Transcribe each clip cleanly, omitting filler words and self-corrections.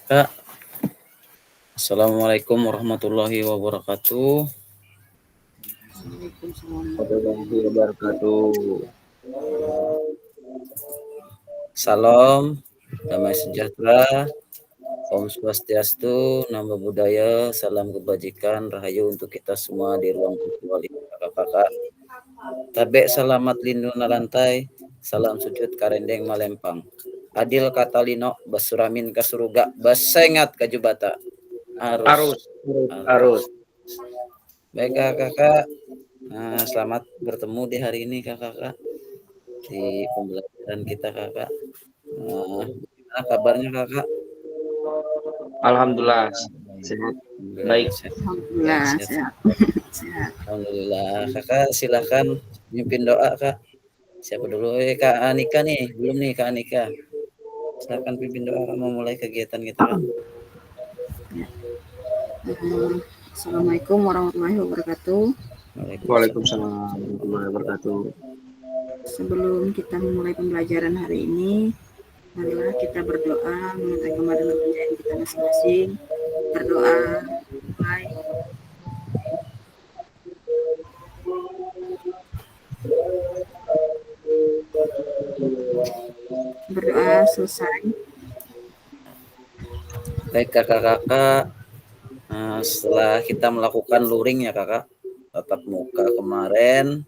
Kak, Assalamualaikum warahmatullahi wabarakatuh. Warahmatullahi wabarakatuh. Salam, damai sejahtera, Om Swastiastu, Namo Buddhaya, salam kebajikan, rahayu untuk kita semua di ruang virtual ini, kakak-kakak. Tabe selamat lindung lantai, salam sujud karendeng malempang. Adil katalino, basuramin kasuruga, basengat kajubata. Arus. Arus, arus. Baik kakak-kakak, selamat bertemu di hari ini kakak-kakak. Di pembelajaran kita kakak. Gimana kabarnya kakak? Alhamdulillah sehat. Baik. Alhamdulillah Sehat. sehat. Sehat. Alhamdulillah. Kakak silahkan mimpin doa kak. Siapa dulu? Kak Anika nih. Belum nih Kak Anika. Silahkan pimpin doa kak, mau mulai kegiatan kita kak. Assalamualaikum warahmatullahi wabarakatuh. Waalaikumsalam warahmatullahi wabarakatuh. Sebelum kita memulai pembelajaran hari ini, marilah kita berdoa meminta kepada pencahayaan kita masing-masing. Berdoa, mulai. Berdoa selesai. Baik kakak-kakak. Setelah kita melakukan luring ya kakak, tatap muka kemarin,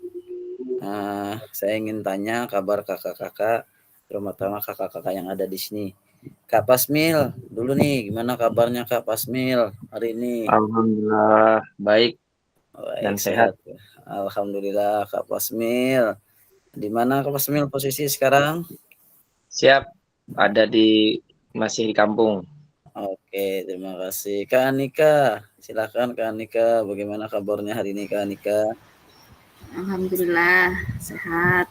saya ingin tanya kabar kakak-kakak, terutama kakak-kakak yang ada di sini. Kak Pasmil, dulu nih, gimana kabarnya Kak Pasmil hari ini? Alhamdulillah baik dan Baik, sehat. Alhamdulillah Kak Pasmil. Di mana Kak Pasmil posisi sekarang? Siap. Ada masih di kampung. Oke, terima kasih. Kak Anika, silakan Kak Anika, bagaimana kabarnya hari ini Kak Anika? Alhamdulillah sehat.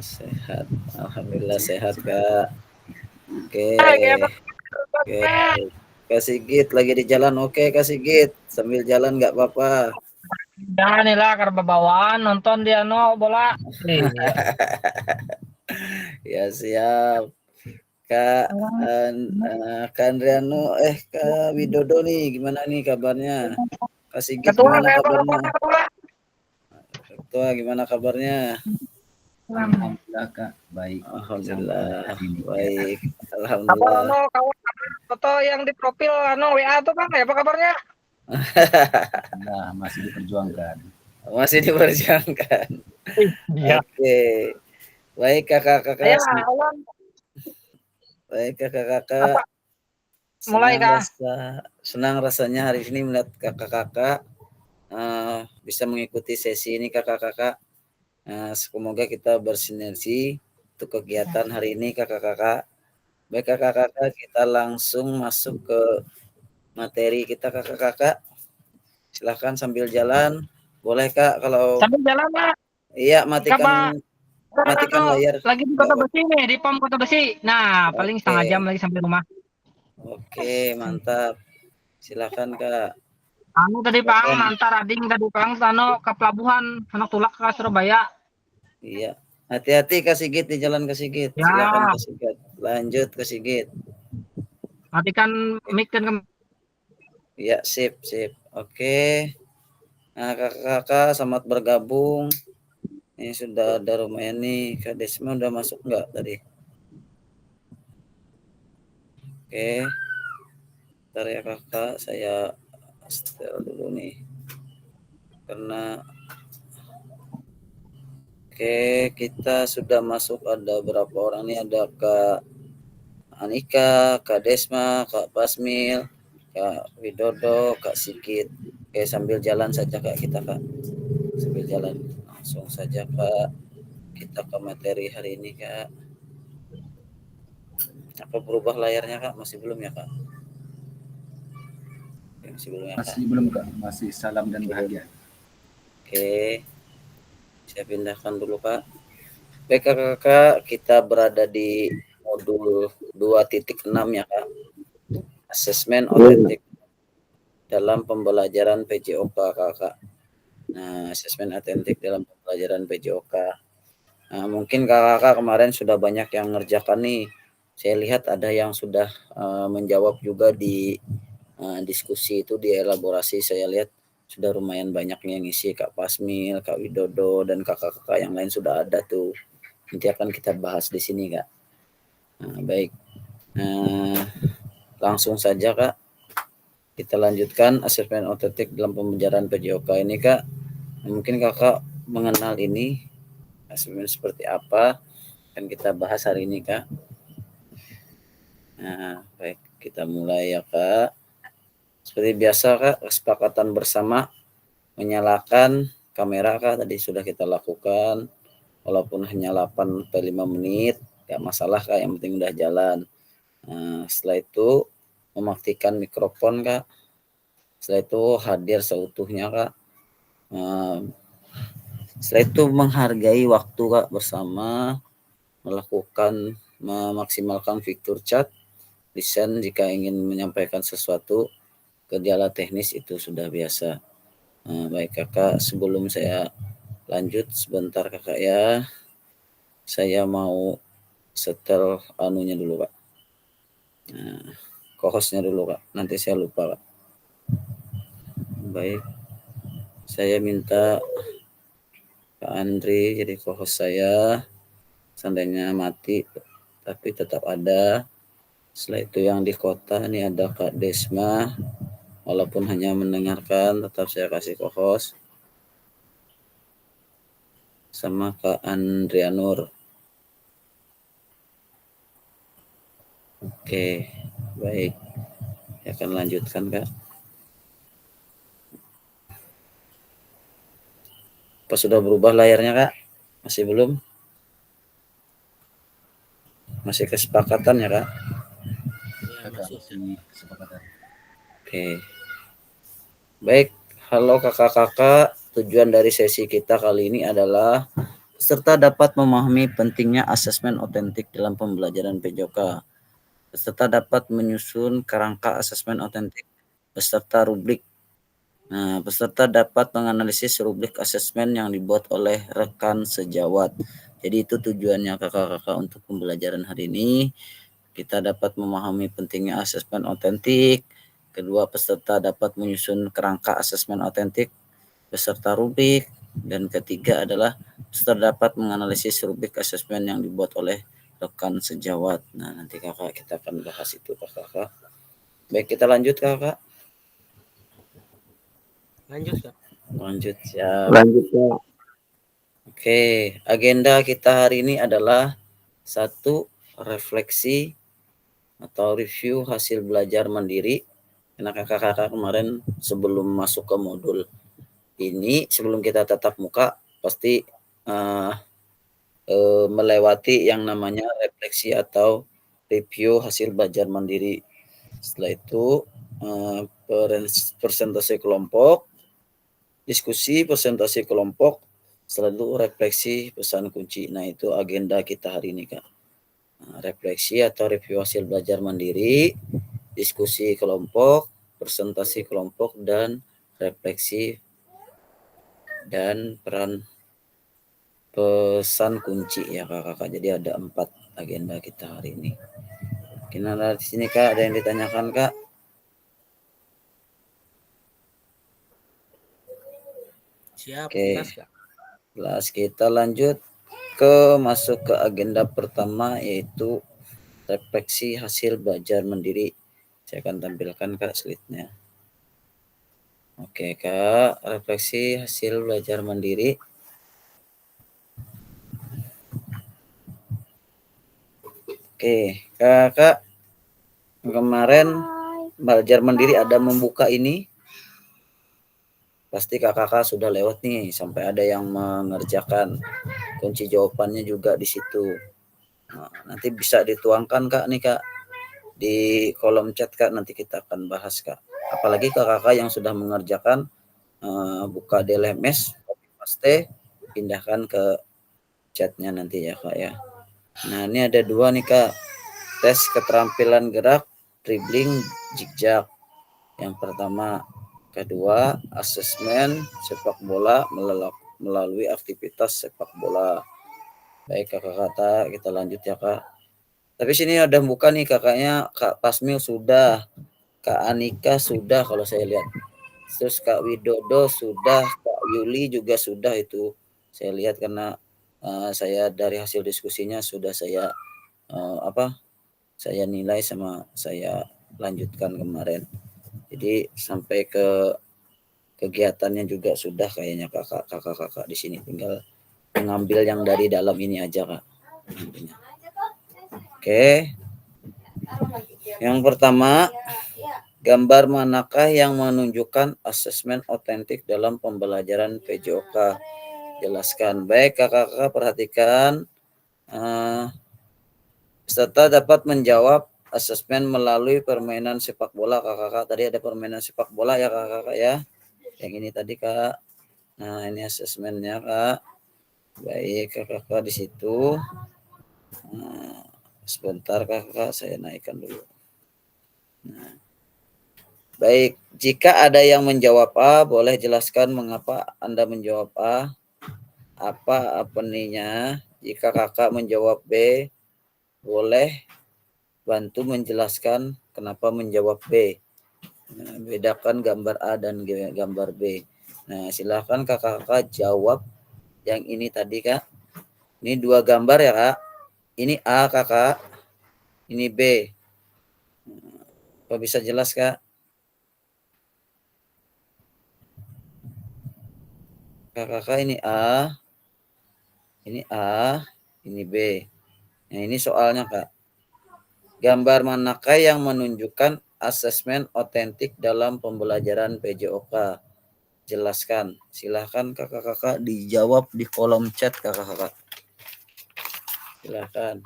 Sehat, alhamdulillah sehat Kak. Oke, Kak Sigit lagi di jalan. Oke Kak Sigit, sambil jalan nggak apa-apa. Jangan nih lah karena bawaan nonton dia bola. Ya siap. Kak Kak Andriano, Kak Widodo nih, gimana nih kabarnya? Kak Sigit Ketua gimana kayak kabarnya? ketua. Ketua gimana kabarnya? Alhamdulillah Kak, baik. Alhamdulillah, baik. Kabar Alhamdulillah. kawan foto yang di profil WA tuh Bang, apa kabarnya? Nah, masih diperjuangkan. Masih diperjuangkan. Iya. Oke. Baik kakak-kakak. Ya, Baik kakak-kakak. Mulai Kak. Senang rasanya hari ini melihat kakak-kakak bisa mengikuti sesi ini kakak-kakak. Semoga kita bersinergi untuk kegiatan hari ini kakak-kakak. Baik kakak-kakak, kita langsung masuk ke materi kita kakak-kakak. Silahkan sambil jalan. Boleh Kak kalau sambil jalan Kak. Iya, matikan layar. Lagi di Kota Besi nih, di POM Kota Besi. Nah, paling setengah jam lagi sampai rumah. Oke, mantap. Silakan Kak. Tadi Bang, antar ading tadi Bang, ke pelabuhan Anak Tulak ke Surabaya. Iya. Hati-hati Kak Sigit di jalan Kak Sigit. Ya. Silakan Kak Sigit. Lanjut Kak Sigit. Matikan mic dan Iya, sip. Oke. Nah, kakak-kakak selamat bergabung. Ini sudah ada lumayan nih. Kak Desma udah masuk nggak tadi? Oke. Bentar ya kakak, saya setel dulu nih. Karena kita sudah masuk, ada berapa orang nih, ada Kak Anika, Kak Desma, Kak Pasmil, Kak Widodo, Kak Sigit. Oke, sambil jalan saja Kak kita Kak. Sambil jalan langsung saja Kak. Kita ke materi hari ini Kak. Apa berubah layarnya Kak? Masih belum ya Kak? Masih belum ya Kak? Masih belum Kak, masih salam dan bahagia. Oke. Saya pindahkan dulu Kak. Baik kakak, kita berada di modul 2.6 ya Kak. Asesmen otentik dalam pembelajaran PJOK kakak. Nah, asesmen otentik dalam pembelajaran PJOK. Nah, mungkin kakak kemarin sudah banyak yang ngerjakan nih. Saya lihat ada yang sudah menjawab juga di diskusi itu, di elaborasi saya lihat sudah lumayan banyak yang ngisi, Kak Pasmil, Kak Widodo, dan kakak-kakak yang lain sudah ada tuh. Nanti akan kita bahas di sini, Kak. Baik. Langsung saja, Kak. Kita lanjutkan asesmen otentik dalam pembelajaran PJOK ini, Kak. Mungkin Kakak mengenal ini, asesmen seperti apa, akan kita bahas hari ini, Kak. Baik, kita mulai ya, Kak. Seperti biasa, Kak, kesepakatan bersama menyalakan kamera, Kak, tadi sudah kita lakukan. Walaupun hanya 8-5 menit, gak masalah, Kak, yang penting udah jalan. Setelah itu mematikan mikrofon, Kak. Setelah itu hadir seutuhnya, Kak. Setelah itu menghargai waktu, Kak, bersama, melakukan memaksimalkan fitur chat, listen jika ingin menyampaikan sesuatu, kendala teknis itu sudah biasa. Baik, Kakak, sebelum saya lanjut sebentar, Kakak ya, saya mau setel anunya dulu, Kak. Co-hostnya dulu, Kak, nanti saya lupa, Kak. Baik, saya minta Kak Andri jadi co-host saya. Seandainya mati tapi tetap ada. Setelah itu yang di kota ini ada Kak Desma, walaupun hanya mendengarkan tetap saya kasih co-host, sama Kak Andrianur. Oke, baik, saya akan lanjutkan, Kak. Apa sudah berubah layarnya, Kak? Masih belum? Masih kesepakatan ya, Kak? Masih kesepakatan. Oke. Baik, halo kakak-kakak. Tujuan dari sesi kita kali ini adalah peserta dapat memahami pentingnya asesmen otentik dalam pembelajaran PJOK. Peserta dapat menyusun kerangka asesmen otentik beserta rubrik. Peserta dapat menganalisis rubrik asesmen yang dibuat oleh rekan sejawat. Jadi itu tujuannya kakak-kakak untuk pembelajaran hari ini. Kita dapat memahami pentingnya asesmen otentik. Kedua, peserta dapat menyusun kerangka asesmen otentik beserta rubrik. Dan ketiga adalah peserta dapat menganalisis rubrik asesmen yang dibuat oleh rekan sejawat. Nah, nanti kakak kita akan bahas itu, kakak. Baik, kita lanjut, kakak. Lanjut, Kak. Lanjut, siap. Lanjut, Kak. Oke, agenda kita hari ini adalah 1. Refleksi atau review hasil belajar mandiri. Karena kakak-kakak kemarin sebelum masuk ke modul ini, sebelum kita tatap muka, pasti melewati yang namanya refleksi atau review hasil belajar mandiri. Setelah itu presentasi kelompok, diskusi presentasi kelompok, setelah itu refleksi pesan kunci. Nah, itu agenda kita hari ini, Kak. Refleksi atau review hasil belajar mandiri, diskusi kelompok, presentasi kelompok, dan refleksi dan peran pesan kunci ya, kakak-kakak. Jadi ada 4 agenda kita hari ini. Mungkin ada di sini, Kak, ada yang ditanyakan, Kak? Siap, Oke. jelas, Kak. Jelas, kita lanjut masuk ke agenda pertama, yaitu refleksi hasil belajar mandiri. Saya akan tampilkan, Kak, slide-nya. Oke, Kak, refleksi hasil belajar mandiri. Oke, Kakak kemarin belajar mandiri ada membuka ini. Pasti kakak sudah lewat nih, sampai ada yang mengerjakan. Kunci jawabannya juga di situ. Nah, nanti bisa dituangkan, Kak, nih, Kak, di kolom chat, Kak. Nanti kita akan bahas, Kak. Apalagi kakak yang sudah mengerjakan, buka di LMS, paste, pindahkan ke chatnya nanti ya, Kak ya. Nah, ini ada 2 nih, Kak. Tes keterampilan gerak, dribbling, zigzag. Yang pertama. Kedua, asesmen sepak bola melalui aktivitas sepak bola. Baik, kakak-kakak, kita lanjut ya, Kak. Tapi sini ada buka nih kakaknya, Kak Pasmil sudah, Kak Anika sudah kalau saya lihat. Terus Kak Widodo sudah, Kak Yuli juga sudah itu. Saya lihat karena saya dari hasil diskusinya sudah saya saya nilai sama saya lanjutkan kemarin. Jadi sampai ke kegiatannya juga sudah kayaknya kakak di sini, tinggal mengambil yang dari dalam ini aja Kak. Oke. Yang pertama, gambar manakah yang menunjukkan asesmen otentik dalam pembelajaran PJOK? Jelaskan. Baik kakak-kakak perhatikan. Peserta dapat menjawab asesmen melalui permainan sepak bola kakak-kakak. Tadi ada permainan sepak bola ya kakak-kakak ya. Yang ini tadi Kak. Nah ini asesmennya Kak. Baik kakak-kakak di situ. Nah, sebentar kakak saya naikkan dulu. Nah. Baik, jika ada yang menjawab A, boleh jelaskan mengapa Anda menjawab A. Apa apeninya? Jika kakak menjawab B, boleh bantu menjelaskan kenapa menjawab B. Nah, bedakan gambar A dan gambar B. Nah, silakan kakak-kakak jawab yang ini tadi Kak. Ini dua gambar ya Kak. Ini A kakak, ini B. Apa bisa jelas Kak? Kakak ini A, ini B. Nah ini soalnya Kak. Gambar manakah yang menunjukkan asesmen otentik dalam pembelajaran PJOK? Jelaskan. Silahkan kakak-kakak dijawab di kolom chat kakak-kakak. Silahkan.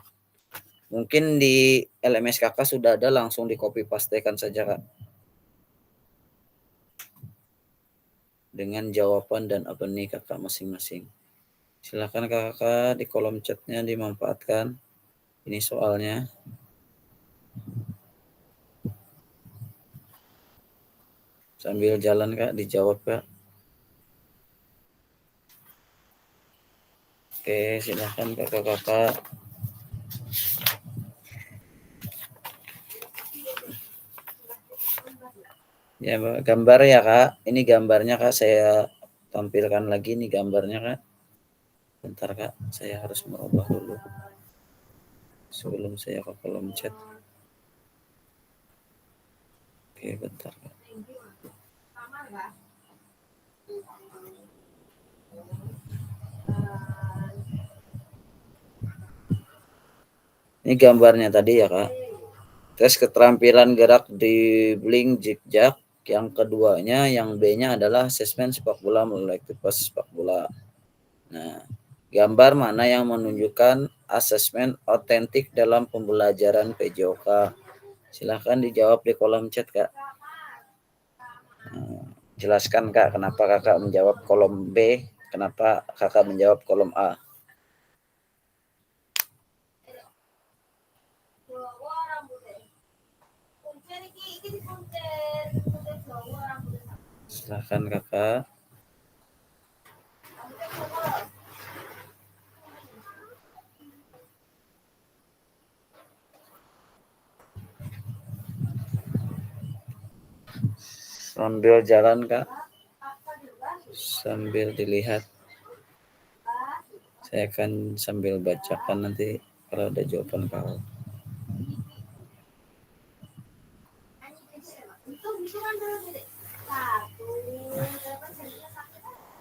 Mungkin di LMS kakak sudah ada, langsung di copy pastekan saja Kak. Dengan jawaban dan apa nih kakak masing-masing. Silahkan kakak di kolom chatnya dimanfaatkan. Ini soalnya. Sambil jalan Kak, dijawab Kak. Oke, silahkan kakak-kakak. Ya, gambar ya Kak. Ini gambarnya Kak, saya tampilkan lagi nih gambarnya Kak. Bentar Kak, saya harus merubah dulu sebelum saya ke kolom chat. Oke, bentar Kak. Ini gambarnya tadi ya Kak. Tes keterampilan gerak di blink zigzag. Yang keduanya, yang B-nya adalah asesmen sepak bola melalui aktivitas sepak bola. Nah, gambar mana yang menunjukkan asesmen otentik dalam pembelajaran PJOK? Silahkan dijawab di kolom chat Kak. Nah, jelaskan Kak, kenapa kakak menjawab kolom B, kenapa kakak menjawab kolom A. Silahkan kakak. Sambil jalan Kak, sambil dilihat. Saya akan sambil bacakan nanti kalau ada jawaban kau.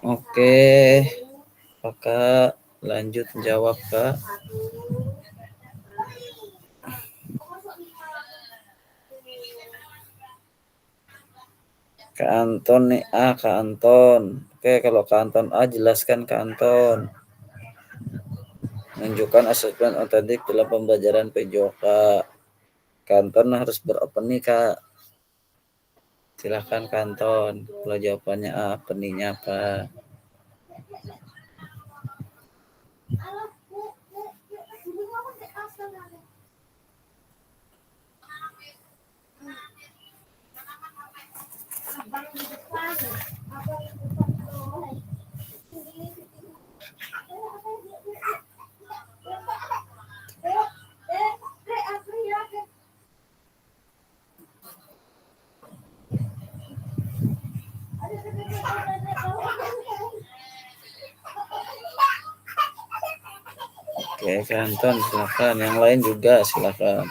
Oke, kakak lanjut jawab Kak. Kak Anton nih A, Kak Anton. Oke, kalau Kak Anton A, jelaskan Kak Anton. Menunjukkan asesmen otentik dalam pembelajaran PJOK. Kak Anton harus beropening Kak. Silahkan Kak Anton. Kalau jawabannya A, openingnya apa? Oke, Kak Anton silakan. Yang lain juga silakan.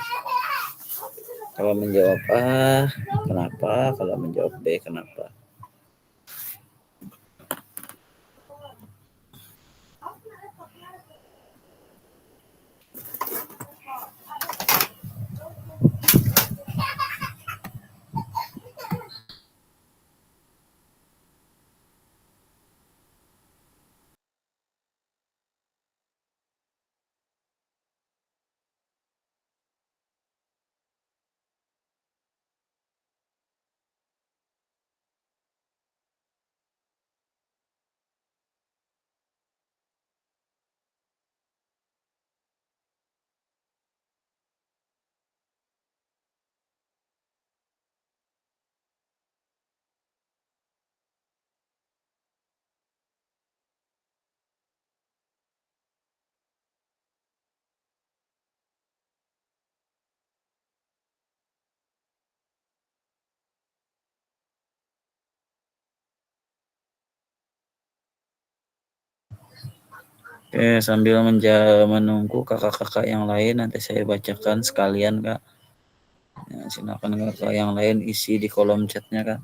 Kalau menjawab A, kenapa? Kalau menjawab B, kenapa? Oke, sambil menunggu kakak-kakak yang lain, nanti saya bacakan sekalian, Kak. Ya, silakan kakak yang lain isi di kolom chatnya, Kak.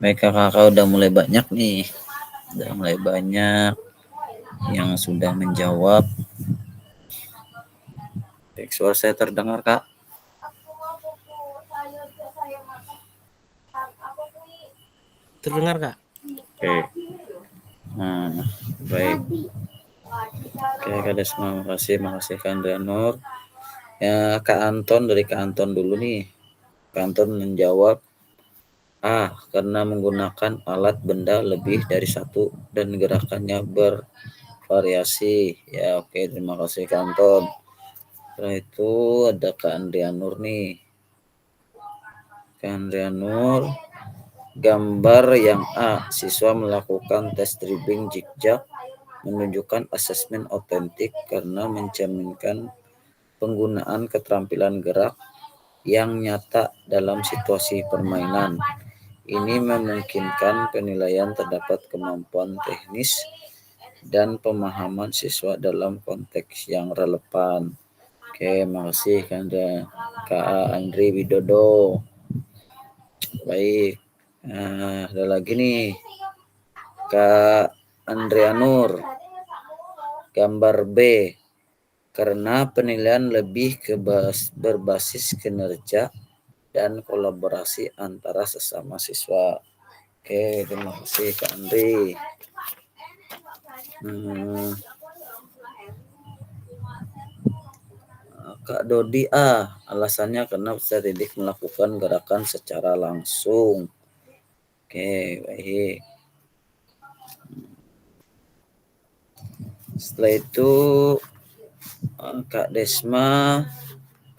Baik, kakak udah mulai banyak nih. Udah mulai banyak yang sudah menjawab. Baik, suara saya terdengar, Kak? Terdengar, Kak? Oke. Nah, baik. Oke, Kak Desma, makasih Kak Andrianur. Ya, Kak Anton, dari Kak Anton dulu nih. Kak Anton menjawab A, karena menggunakan alat benda lebih dari satu dan gerakannya bervariasi. Ya, oke, terima kasih Kak Anton. Setelah itu ada Kak Andrianur nih. Kak Andrianur, gambar yang A, siswa melakukan tes dribbling zigzag menunjukkan asesmen otentik karena mencerminkan penggunaan keterampilan gerak yang nyata dalam situasi permainan. Ini memungkinkan penilaian terdapat kemampuan teknis dan pemahaman siswa dalam konteks yang relevan. Oke, makasih Kak Andri Widodo. Baik, ada lagi nih Kak Andrianur. Gambar B, karena penilaian lebih berbasis kinerja dan kolaborasi antara sesama siswa. Oke, terima kasih Kak Andri. Kak Dodi A, alasannya karena peserta didik melakukan gerakan secara langsung. Oke, baik. Setelah itu Kak Desma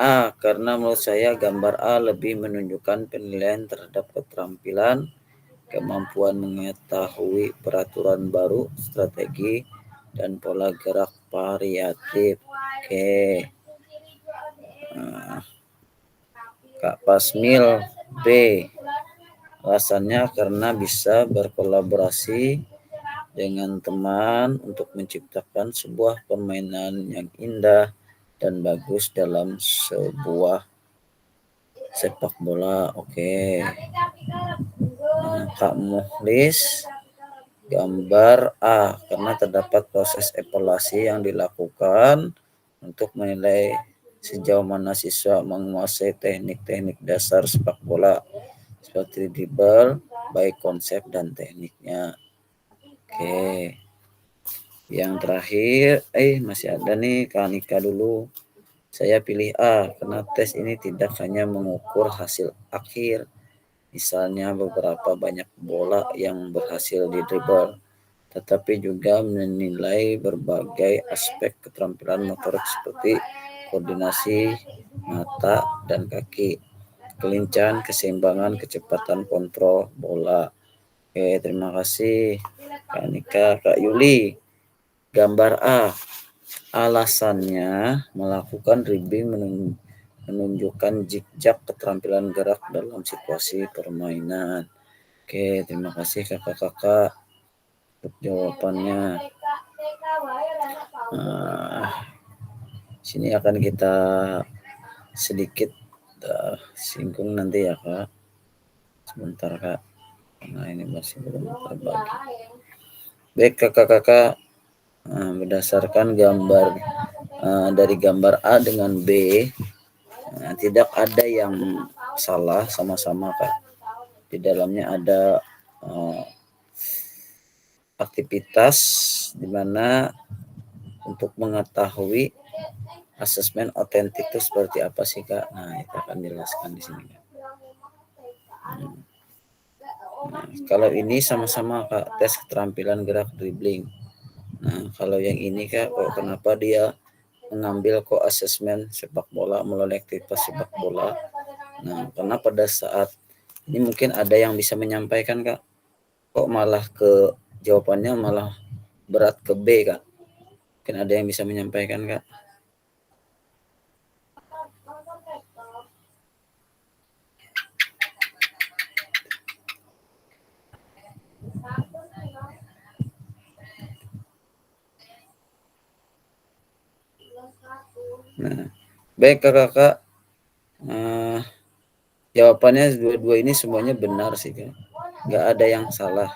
A, karena menurut saya gambar A lebih menunjukkan penilaian terhadap keterampilan, kemampuan mengetahui peraturan baru, strategi, dan pola gerak variatif. Oke. Pasmil B. Alasannya karena bisa berkolaborasi dengan teman untuk menciptakan sebuah permainan yang indah dan bagus dalam sebuah sepak bola. Oke. Nah, Kak Muhlis, gambar A, karena terdapat proses evaluasi yang dilakukan untuk menilai sejauh mana siswa menguasai teknik-teknik dasar sepak bola seperti dribble, baik konsep dan tekniknya. Oke. Yang terakhir, masih ada nih Kak Nika dulu. Saya pilih A, karena tes ini tidak hanya mengukur hasil akhir, misalnya beberapa banyak bola yang berhasil didribble, tetapi juga menilai berbagai aspek keterampilan motorik seperti koordinasi mata dan kaki, kelincahan, keseimbangan, kecepatan kontrol bola. Oke, terima kasih Kak Nika. Kak Yuli, gambar A, alasannya melakukan dribbling menunjukkan jejak keterampilan gerak dalam situasi permainan. Oke, terima kasih kakak-kakak untuk jawabannya. Sini akan kita sedikit singgung nanti ya Kak. Sebentar Kak, nah ini masih belum terbagi. Baik kakak-kakak, berdasarkan gambar dari gambar A dengan B, tidak ada yang salah, sama-sama Kak. Di dalamnya ada aktivitas di mana untuk mengetahui asesmen otentik itu seperti apa sih Kak. Nah, itu akan dijelaskan di sini Kak. Nah, kalau ini sama-sama Kak, tes keterampilan gerak dribbling. Nah, kalau yang ini Kak, kenapa dia mengambil asesmen sepak bola melalui aktivitas sepak bola? Nah, karena pada saat ini mungkin ada yang bisa menyampaikan Kak, kok malah ke jawabannya malah berat ke B Kak. Mungkin ada yang bisa menyampaikan Kak. Nah, baik kakak-kakak, jawabannya dua-dua ini semuanya benar sih Kak. Nggak ada yang salah.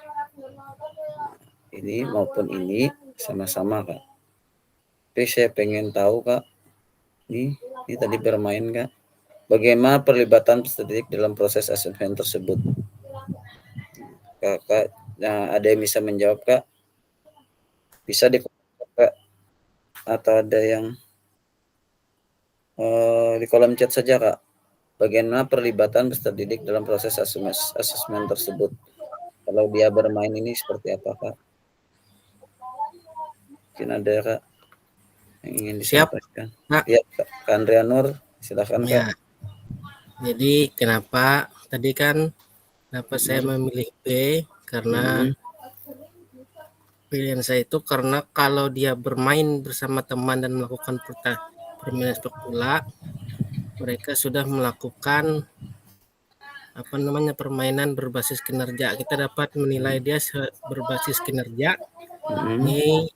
Ini maupun ini sama-sama Kak. Tapi saya pengen tahu Kak, ini tadi bermain Kak, bagaimana perlibatan statistik dalam proses asesmen tersebut? Kakak, nah ada yang bisa menjawab Kak? Bisa di Kak, atau ada yang di kolom chat saja Kak. Bagaimana perlibatan peserta didik dalam proses asesmen tersebut? Kalau dia bermain ini seperti apa Kak? Mungkin ada Kak yang ingin disampaikan. Siap. Ya Kak Andrea Nur, silakan Kak. Ya. Jadi kenapa saya memilih B? Karena pilihan saya itu karena kalau dia bermain bersama teman dan melakukan permainan sepak bola, mereka sudah melakukan permainan berbasis kinerja. Kita dapat menilai dia berbasis kinerja. Ini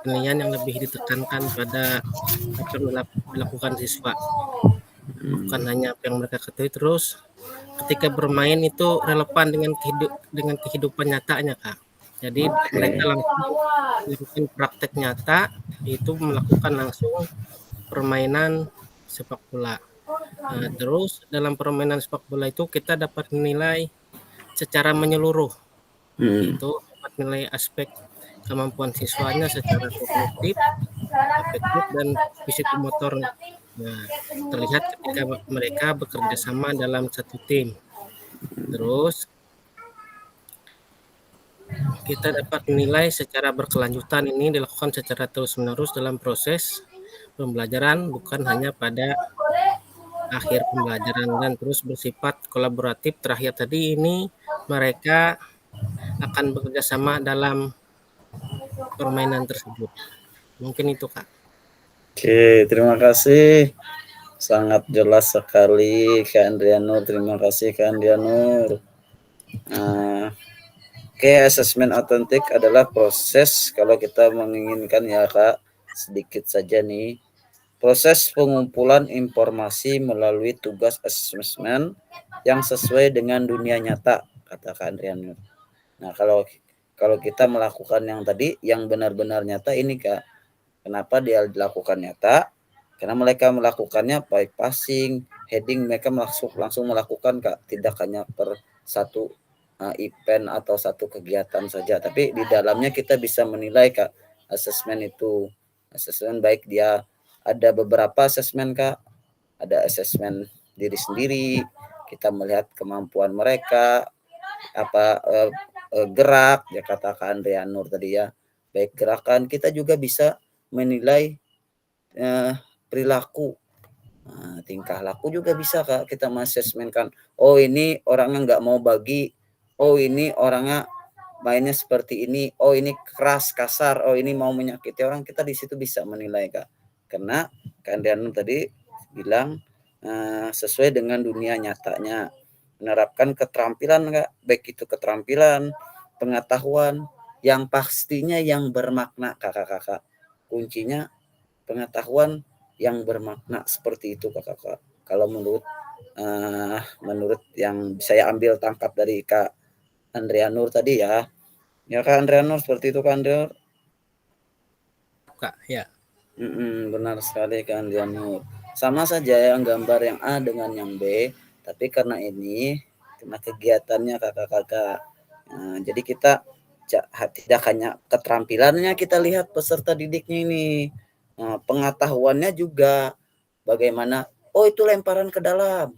penilaian yang lebih ditekankan pada apa yang dilakukan siswa, bukan hanya apa yang mereka ketahui. Terus ketika bermain itu relevan dengan kehidupan nyatanya Kak. Jadi mereka langsung melakukan praktek nyata, itu melakukan langsung permainan sepak bola. Nah, terus dalam permainan sepak bola itu kita dapat menilai secara menyeluruh, itu dapat menilai aspek kemampuan siswanya secara kognitif, afektif, dan psikomotor. Nah, terlihat ketika mereka bekerja sama dalam satu tim. Terus kita dapat menilai secara berkelanjutan, ini dilakukan secara terus-menerus dalam proses pembelajaran, bukan hanya pada akhir pembelajaran, dan terus bersifat kolaboratif. Terakhir tadi ini mereka akan bekerja sama dalam permainan tersebut. Mungkin itu Kak. Oke, terima kasih Sangat jelas sekali Kak Andrianur. Terima kasih Kak Andrianur. Oke, asesmen otentik adalah proses kalau kita menginginkan ya Kak, sedikit saja nih. Proses pengumpulan informasi melalui tugas asesmen yang sesuai dengan dunia nyata, kata Kak Andrianur. Nah, kalau kita melakukan yang tadi, yang benar-benar nyata ini Kak, kenapa dia dilakukan nyata? Karena mereka melakukannya baik passing, heading, mereka langsung melakukan Kak, tidak hanya per satu event atau satu kegiatan saja, tapi di dalamnya kita bisa menilai Kak, asesmen itu. Asesmen baik dia ada beberapa asesmen Kak, ada asesmen diri sendiri, kita melihat kemampuan mereka, apa gerak, ya kata Kak Andrianur tadi ya, baik gerakan, kita juga bisa menilai perilaku, tingkah laku juga bisa Kak, kita mengasesmenkan, oh ini orangnya nggak mau bagi, oh ini orangnya mainnya seperti ini, oh ini keras kasar, oh ini mau menyakiti orang, kita di situ bisa menilai Kak. Karena Kak Andrianur tadi bilang sesuai dengan dunia nyatanya, menerapkan keterampilan Kak, baik itu keterampilan, pengetahuan, yang pastinya yang bermakna kakak-kakak. Kuncinya pengetahuan yang bermakna seperti itu kakak-kakak. Kalau menurut yang saya ambil tangkap dari Kak Andrianur tadi ya. Ya Kak Andrianur, seperti itu Kak Andrianur. Kak, ya. Benar sekali Kak Andrianur. Sama saja yang gambar yang A dengan yang B, tapi karena kegiatannya kakak-kakak. Nah, jadi kita tidak hanya keterampilannya kita lihat peserta didiknya ini, pengetahuannya juga bagaimana, oh itu lemparan ke dalam,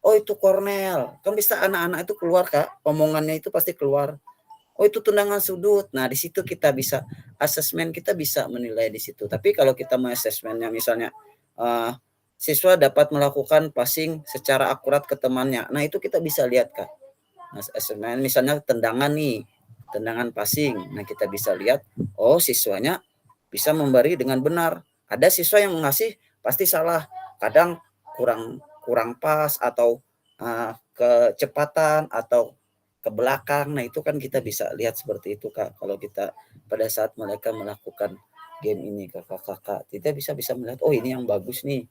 oh itu kornel, kan bisa anak-anak itu keluar Kak, omongannya itu pasti keluar, oh itu tendangan sudut. Nah di situ kita bisa asesmen, kita bisa menilai di situ. Tapi kalau kita mau asesmennya misalnya siswa dapat melakukan passing secara akurat ke temannya, nah itu kita bisa lihat Kak. Nah, asesmen misalnya tendangan nih, tendangan passing, nah kita bisa lihat, oh siswanya bisa memberi dengan benar. Ada siswa yang ngasih pasti salah, kadang kurang pas atau kecepatan atau ke belakang. Nah itu kan kita bisa lihat seperti itu Kak, kalau kita pada saat mereka melakukan game ini kakak-kakak, kita bisa melihat, oh ini yang bagus nih,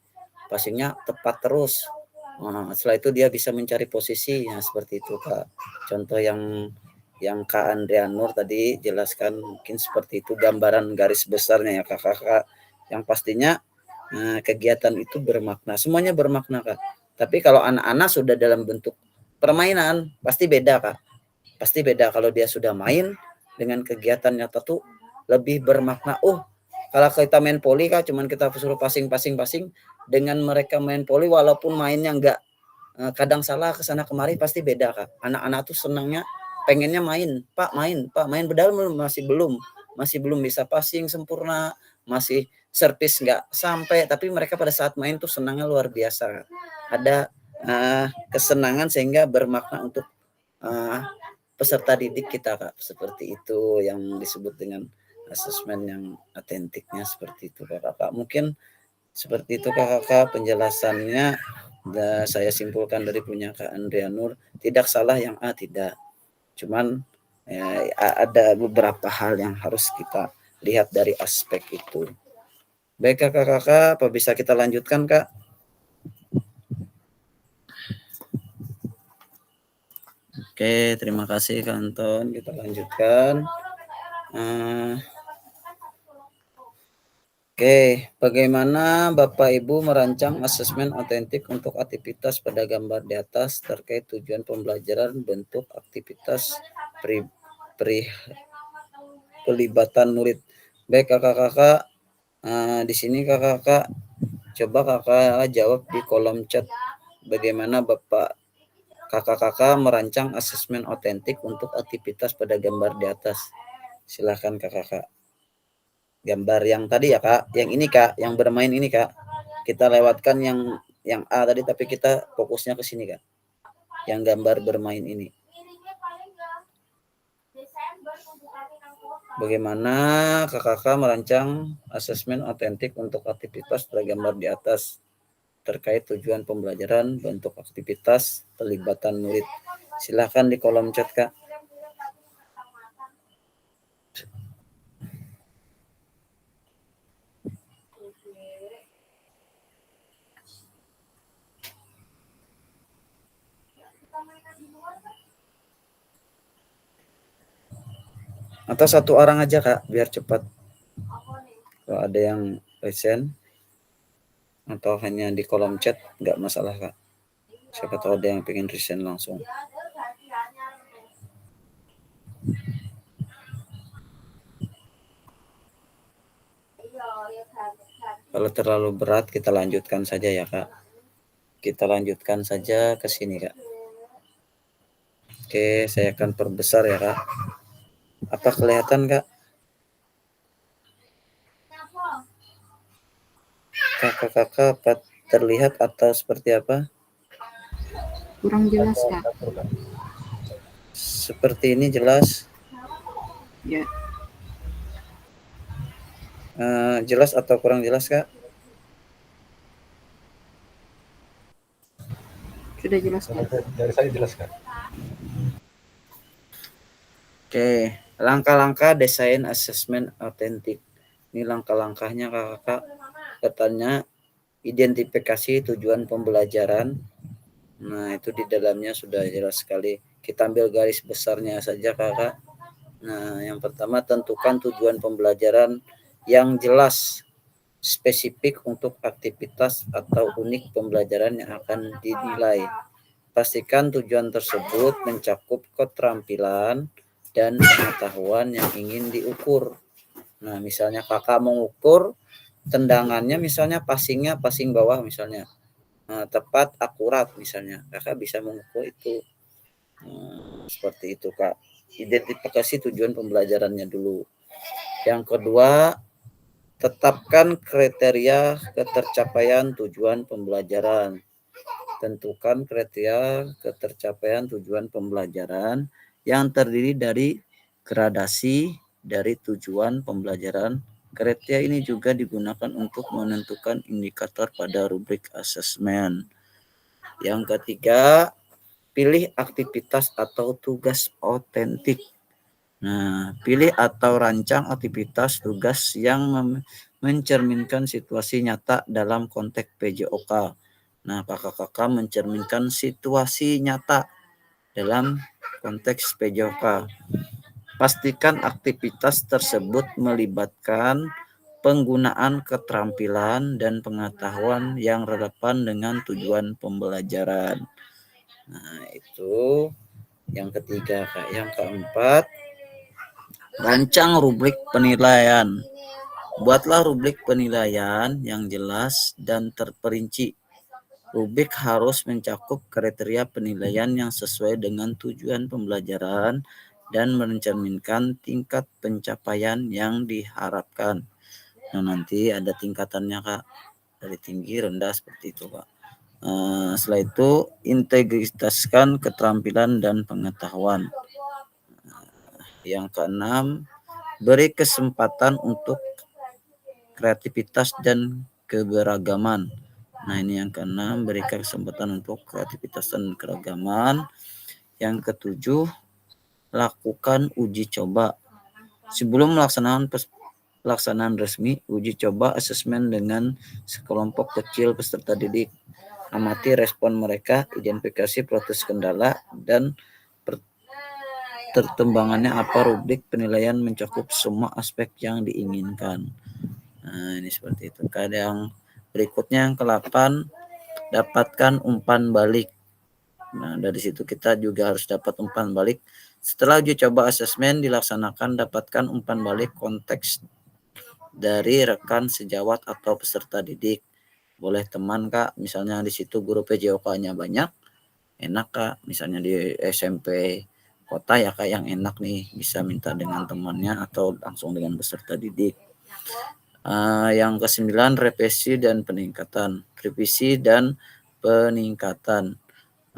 passingnya tepat terus. Nah, setelah itu dia bisa mencari posisi, nah seperti itu Kak. Contoh yang Kak Andrianur tadi jelaskan mungkin seperti itu, gambaran garis besarnya ya kakak-kakak. Yang pastinya kegiatan itu bermakna, semuanya bermakna Kak. Tapi kalau anak-anak sudah dalam bentuk permainan pasti beda Kak. Pasti beda kalau dia sudah main dengan kegiatan nyata tuh lebih bermakna. Oh, kalau kita main poli Kak, cuman kita suruh passing, dengan mereka main poli walaupun mainnya enggak kadang salah ke sana kemari, pasti beda Kak. Anak-anak tuh senangnya pengennya main, Pak main, padahal masih belum bisa passing sempurna, masih servis nggak sampai, tapi mereka pada saat main tuh senangnya luar biasa. Ada kesenangan sehingga bermakna untuk peserta didik kita Kak. Seperti itu yang disebut dengan asesmen yang otentiknya, seperti itu Kakak. Mungkin seperti itu Kakak penjelasannya. Saya simpulkan dari punya Kak Andrianur, tidak salah yang A, tidak. Cuman ada beberapa hal yang harus kita lihat dari aspek itu. Baik kakak-kakak, apa bisa kita lanjutkan Kak? Oke, terima kasih Kak Anton. Kita lanjutkan. Oke, bagaimana Bapak Ibu merancang asesmen otentik untuk aktivitas pada gambar di atas terkait tujuan pembelajaran, bentuk aktivitas, pelibatan murid. Baik kakak-kakak, di sini kakak-kakak coba kakak jawab di kolom chat bagaimana kakak-kakak merancang asesmen otentik untuk aktivitas pada gambar di atas. Silahkan kakak-kakak. Gambar yang tadi ya Kak, yang ini Kak, yang bermain ini Kak. Kita lewatkan yang A tadi, tapi kita fokusnya ke sini Kak. Yang gambar bermain ini. Bagaimana kakak-kakak merancang asesmen otentik untuk aktivitas pada gambar di atas? terkait tujuan pembelajaran, bentuk aktivitas, pelibatan murid. Silahkan di kolom chat, Kak. Atau satu orang aja, Kak, biar cepat. Kalau ada yang present atau hanya di kolom chat, nggak masalah, Kak. Siapa tahu ada yang pengen resign langsung. Kalau terlalu berat, kita lanjutkan saja ya, Kak. Kita lanjutkan saja ke sini, Kak. Oke, saya akan perbesar ya, Kak. Apa kelihatan, Kak? Kakak-kakak apa terlihat atau seperti apa? Kurang jelas, Kak. Seperti ini jelas? Ya. Jelas atau kurang jelas, Kak? Sudah jelas, Kak. Dari saya jelas, Kak. Oke, langkah-langkah desain asesmen autentik. Ini langkah-langkahnya, Kakak. Katanya identifikasi tujuan pembelajaran. Nah, itu di dalamnya sudah jelas sekali. Kita ambil garis besarnya saja, Kakak. Nah, yang pertama tentukan tujuan pembelajaran yang jelas, spesifik untuk aktivitas atau unik pembelajaran yang akan dinilai. Pastikan tujuan tersebut mencakup keterampilan dan pengetahuan yang ingin diukur. Nah, misalnya kakak mengukur tendangannya, misalnya passing bawah misalnya. Nah, tepat, akurat misalnya. Kakak bisa mengukur itu. Seperti itu, Kak. Identifikasi tujuan pembelajarannya dulu. Yang kedua, tetapkan kriteria ketercapaian tujuan pembelajaran. Tentukan kriteria ketercapaian tujuan pembelajaran yang terdiri dari gradasi dari tujuan pembelajaran. Kriteria ini juga digunakan untuk menentukan indikator pada rubrik asesmen. Yang ketiga, pilih aktivitas atau tugas autentik. Nah, pilih atau rancang aktivitas tugas yang mencerminkan situasi nyata dalam konteks PJOK. Nah, kakak-kakak mencerminkan situasi nyata dalam konteks PJOK. Pastikan aktivitas tersebut melibatkan penggunaan keterampilan dan pengetahuan yang relevan dengan tujuan pembelajaran. Nah, itu yang ketiga, Kak. Yang keempat, rancang rubrik penilaian. Buatlah rubrik penilaian yang jelas dan terperinci. Rubrik harus mencakup kriteria penilaian yang sesuai dengan tujuan pembelajaran dan mencerminkan tingkat pencapaian yang diharapkan. Nah, nanti ada tingkatannya, Kak. Dari tinggi, rendah, seperti itu, Kak. Setelah itu, integritaskan keterampilan dan pengetahuan. Yang keenam, beri kesempatan untuk kreativitas dan keberagaman. Nah, ini yang keenam, beri kesempatan untuk kreativitas dan keragaman. Yang ketujuh, lakukan uji coba. Sebelum pelaksanaan resmi, uji coba asesmen dengan sekelompok kecil peserta didik. Amati respon mereka, identifikasi protes kendala, dan pertimbangannya apa. Rubrik penilaian mencakup semua aspek yang diinginkan. Nah, ini seperti itu. Yang berikutnya yang ke-8, dapatkan umpan balik. Nah, dari situ kita juga harus dapat umpan balik. Setelah uji coba asesmen dilaksanakan, dapatkan umpan balik konteks dari rekan sejawat atau peserta didik. Boleh teman, Kak, misalnya di situ guru PJOK-nya banyak, enak, Kak. Misalnya di SMP kota ya, Kak, yang enak nih, bisa minta dengan temannya atau langsung dengan peserta didik. Yang ke-9, revisi dan peningkatan. Revisi dan peningkatan.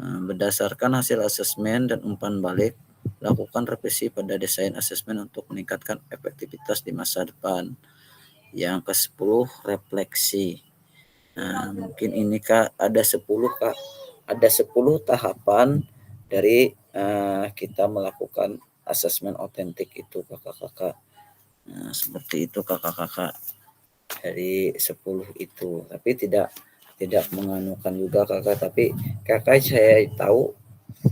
Berdasarkan hasil asesmen dan umpan balik, lakukan revisi pada desain asesmen untuk meningkatkan efektivitas di masa depan. Yang ke-10, refleksi. Nah, mungkin ini Kak ada 10 Kak. Ada 10 tahapan dari kita melakukan asesmen otentik itu Kakak-kakak. Nah, seperti itu Kakak-kakak. Dari 10 itu. Tapi tidak menganukan juga Kakak, tapi Kakak saya tahu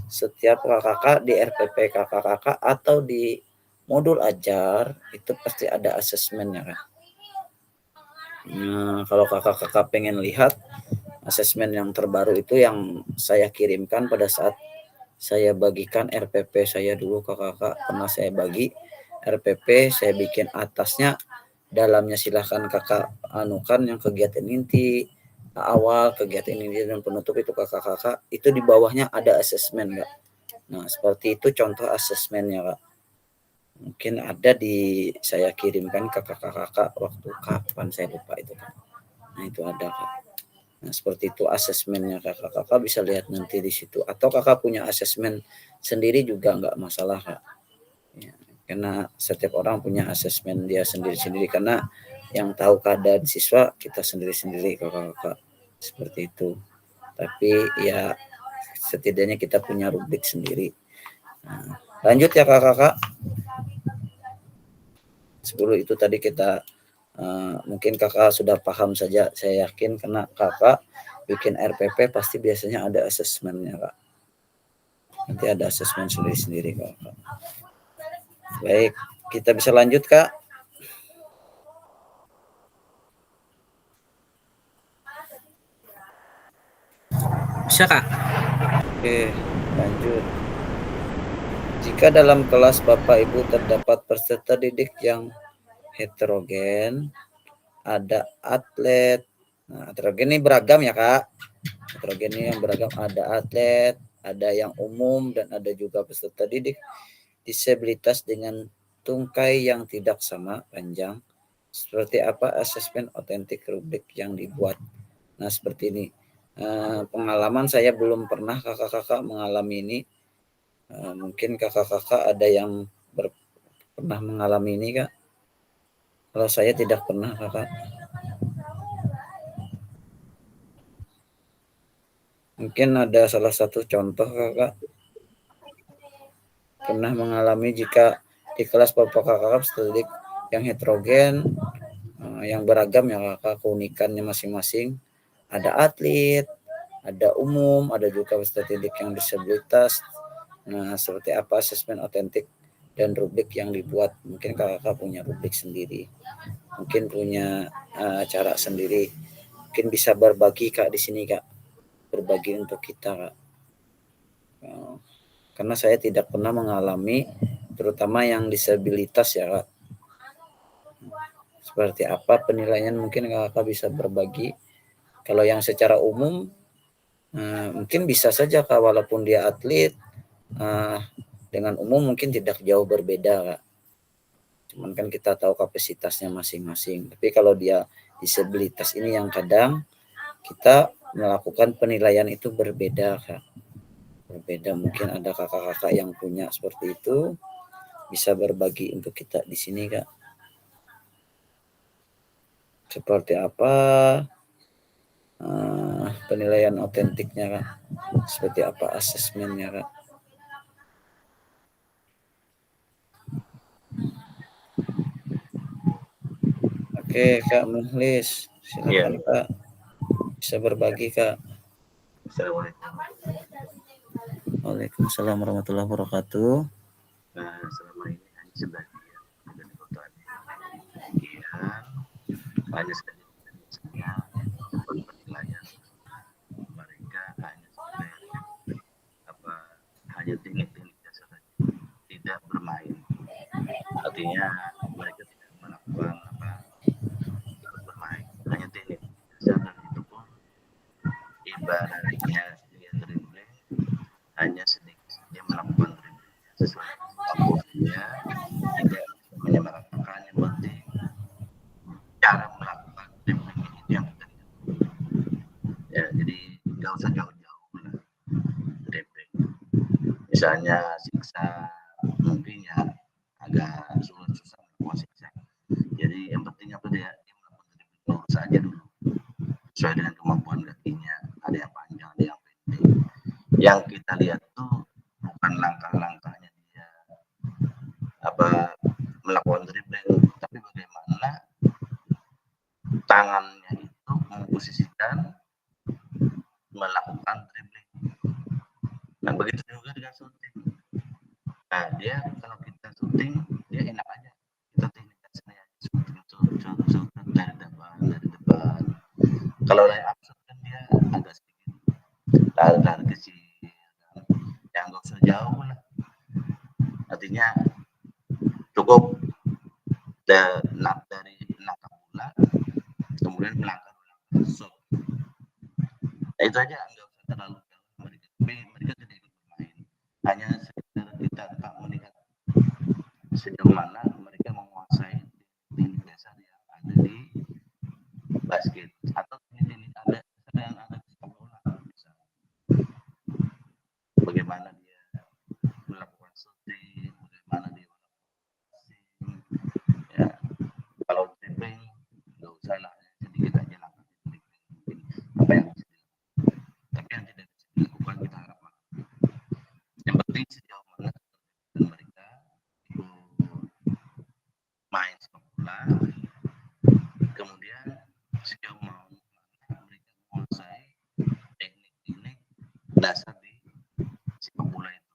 setiap Kakak di RPP Kakak atau di modul ajar itu pasti ada asesmennya Kak. Nah, kalau Kakak pengen lihat asesmen yang terbaru itu yang saya kirimkan pada saat saya bagikan RPP saya dulu Kakak pernah saya bagi RPP, saya bikin atasnya, dalamnya silahkan Kakak anukan yang kegiatan inti, awal, kegiatan inti dan penutup itu Kakak itu di bawahnya ada asesmen Kak. Nah, seperti itu contoh asesmennya Kak. Mungkin ada di saya kirimkan ke kakak waktu kapan saya lupa itu Kak. Nah, itu ada Kak. Nah, seperti itu asesmennya Kakak bisa lihat nanti di situ. Atau Kakak punya asesmen sendiri juga nggak masalah Kak. Ya, karena setiap orang punya asesmen dia sendiri-sendiri, karena yang tahu keadaan siswa kita sendiri-sendiri Kakak. Seperti itu. Tapi ya setidaknya kita punya rubrik sendiri. Nah, lanjut ya Kakak. 10 itu tadi kita mungkin Kakak sudah paham saja, saya yakin, karena Kakak bikin RPP pasti biasanya ada asesmennya Kak. Nanti ada asesmen sendiri-sendiri Kakak. Baik, kita bisa lanjut Kak. Bisa Kak? Oke, lanjut. Jika dalam kelas Bapak Ibu terdapat peserta didik yang heterogen, ada atlet. Nah, heterogen ini beragam ya Kak. Heterogen ini yang beragam, ada atlet, ada yang umum, dan ada juga peserta didik disabilitas dengan tungkai yang tidak sama panjang. Seperti apa asesmen otentik rubrik yang dibuat? Nah, seperti ini. Pengalaman saya belum pernah kakak-kakak mengalami ini. Mungkin kakak-kakak ada yang pernah mengalami ini Kak. Kalau saya tidak pernah Kakak. Mungkin ada salah satu contoh Kakak pernah mengalami jika di kelas Bapak Kakak studi yang heterogen, yang beragam ya Kakak, keunikannya masing-masing. Ada atlet, ada umum, ada juga peserta didik yang disabilitas. Nah, seperti apa asesmen otentik dan rubrik yang dibuat? Mungkin Kakak punya rubrik sendiri, mungkin punya cara sendiri, mungkin bisa berbagi Kak di sini Kak, berbagi untuk kita Kak. Karena saya tidak pernah mengalami, terutama yang disabilitas ya Kak. Seperti apa penilaian, mungkin Kakak bisa berbagi. Kalau yang secara umum mungkin bisa saja Kak, walaupun dia atlet, dengan umum mungkin tidak jauh berbeda Kak. Cuman kan kita tahu kapasitasnya masing-masing. Tapi kalau dia disabilitas ini yang kadang kita melakukan penilaian itu berbeda Kak. Berbeda, mungkin ada kakak-kakak yang punya seperti itu, bisa berbagi untuk kita di sini Kak. Seperti apa penilaian otentiknya Kak? Seperti apa asesmennya Kak? Oke Kak Muhlis, silakan ya Kak, bisa berbagi Kak. Assalamualaikum. Waalaikumsalam warahmatullahi wabarakatuh. Selama ini hanya sebagian dari kebutuhan hanya saja saya penilaian mereka hanya hanya teknik-teknik dasar saja, tidak bermain. Artinya mereka tidak melakukan ikut bermain, hanya teknik dasar, dan itu pun ibaratnya dia dribbling hanya sedikit saja melakukan dribbling sesuai kemampuannya, tidak menyamakan. Yang penting cara melakukan dribbling itu yang penting ya, jadi nggak usah jauh-jauh lah dribbling. Misalnya siksa, mungkin ya agak susah melakukan siksa. Jadi yang penting apa, dia melakukan dribbling saja dulu sesuai dengan kemampuan kakinya. Ada yang panjang, ada yang pendek. Yang kita lihat tuh bukan langkah-langkahnya dia melakukan dribbling, tapi bagaimana tangannya itu memposisikan melakukan dribbling. Nah, begitu juga dengan shooting. Nah, dia kalau kita shooting, dia enak aja. Kita tekniknya shooting dari depan. Kalau layup kan dia agak sedikit dari kecil, yang nggak usah jauh lah. Artinya cukup dari menangkap bola, kemudian melangkah shoot. Nah, itu aja, nggak usah terlalu jauh mereka. Tapi mereka tidak ikut bermain. Hanya sekedar kita tak melihat sejauh mana mereka menguasai teknik dasar yang ada di basket atau teknik ada yang ada di sepak bola. Misalnya, bagaimana dia melakukan shooting, bagaimana dia ya, kalau dribbling nggak usah lah, sedikit aja lah apa yang bisa dilakukan. Tapi yang tidak bisa dilakukan kita harapkan. Yang penting sejauh mana mereka main sepak bola, kemudian sejauh mana mereka menguasai teknik-teknik dasar di sepak bola itu.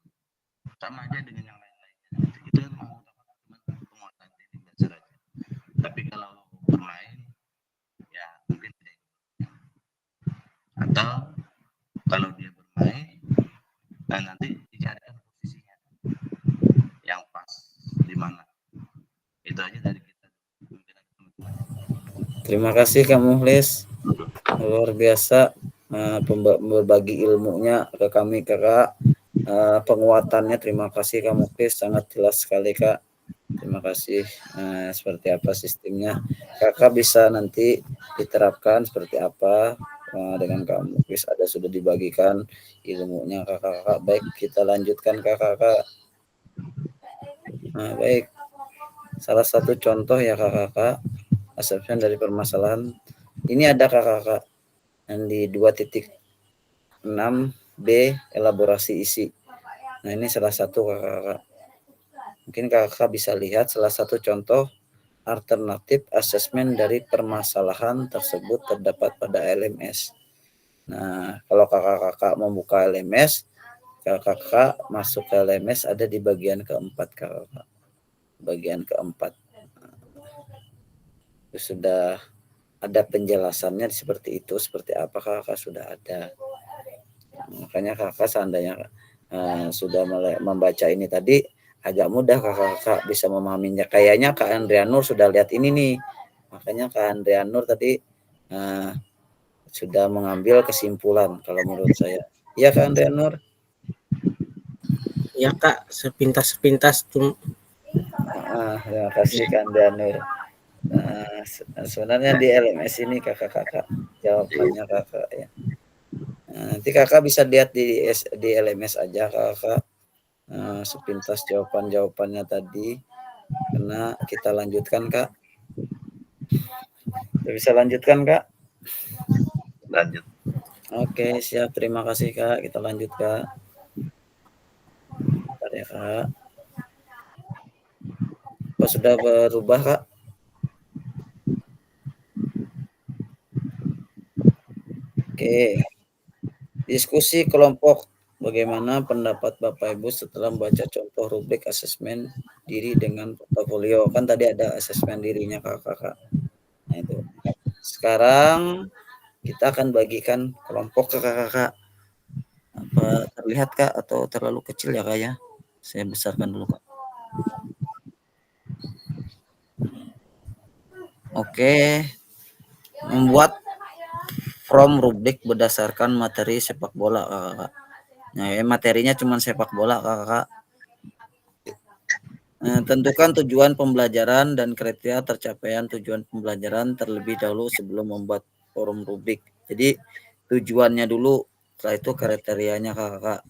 Sama aja dengan yang lain-lainnya. Itu kan mau penguasaan teknik dasar aja. Tapi kalau bermain, ya mungkin tidak. Atau kalau dia bermain, nah nanti dicarikan posisinya yang pas di mana. Itu aja dari kita. Terima kasih Kak Muhlis, luar biasa berbagi ilmunya ke kami Kakak, penguatannya. Terima kasih Kak Muhlis, sangat jelas sekali Kak. Terima kasih. Seperti apa sistemnya, Kakak bisa nanti diterapkan seperti apa dengan Kak Muhlis, ada sudah dibagikan ilmunya Kakak. Baik, kita lanjutkan Kakak. Nah, baik, salah satu contoh ya Kakak, assessment dari permasalahan ini ada Kakak yang di 2.6b elaborasi isi. Nah, ini salah satu Kakak. Mungkin Kakak bisa lihat salah satu contoh alternatif asesmen dari permasalahan tersebut terdapat pada LMS. Nah, kalau Kakak membuka LMS, Kakak masuk ke LMS ada di bagian keempat Kakak. Bagian keempat. Sudah ada penjelasannya seperti itu, seperti apa Kakak sudah ada. Makanya Kakak seandainya sudah membaca ini tadi, agak mudah Kakak bisa memahaminya. Kayaknya Kak Andrea Nur sudah lihat ini nih. Makanya Kak Andrea Nur tadi sudah mengambil kesimpulan kalau menurut saya. Iya Kak Andrea Nur? Ya Kak, sepintas-sepintas tuh. Terima kasih Kak Andrea Nur. Sebenarnya di LMS ini kakak jawabannya Kakak ya. Nanti Kakak bisa lihat di LMS aja Kakak, sepintas jawabannya tadi. Karena kita lanjutkan Kak. Bisa lanjutkan Kak? Lanjut. Oke, siap. Terima kasih Kak. Kita lanjut Kak. Bentar ya Kak. Apa sudah berubah Kak? Oke. Diskusi kelompok. Bagaimana pendapat Bapak Ibu setelah membaca contoh rubrik asesmen diri dengan portofolio? Kan tadi ada asesmen dirinya Kakak. Nah itu. Sekarang kita akan bagikan kelompok ke Kakak. Apa terlihat Kak atau terlalu kecil ya Kak ya? Saya besarkan dulu Kak. Oke. Membuat from rubrik berdasarkan materi sepak bola Kakak. Nah, materinya cuma sepak bola Kakak. Tentukan tujuan pembelajaran dan kriteria tercapaian tujuan pembelajaran terlebih dahulu sebelum membuat forum rubrik. Jadi tujuannya dulu, setelah itu kriterianya Kakak.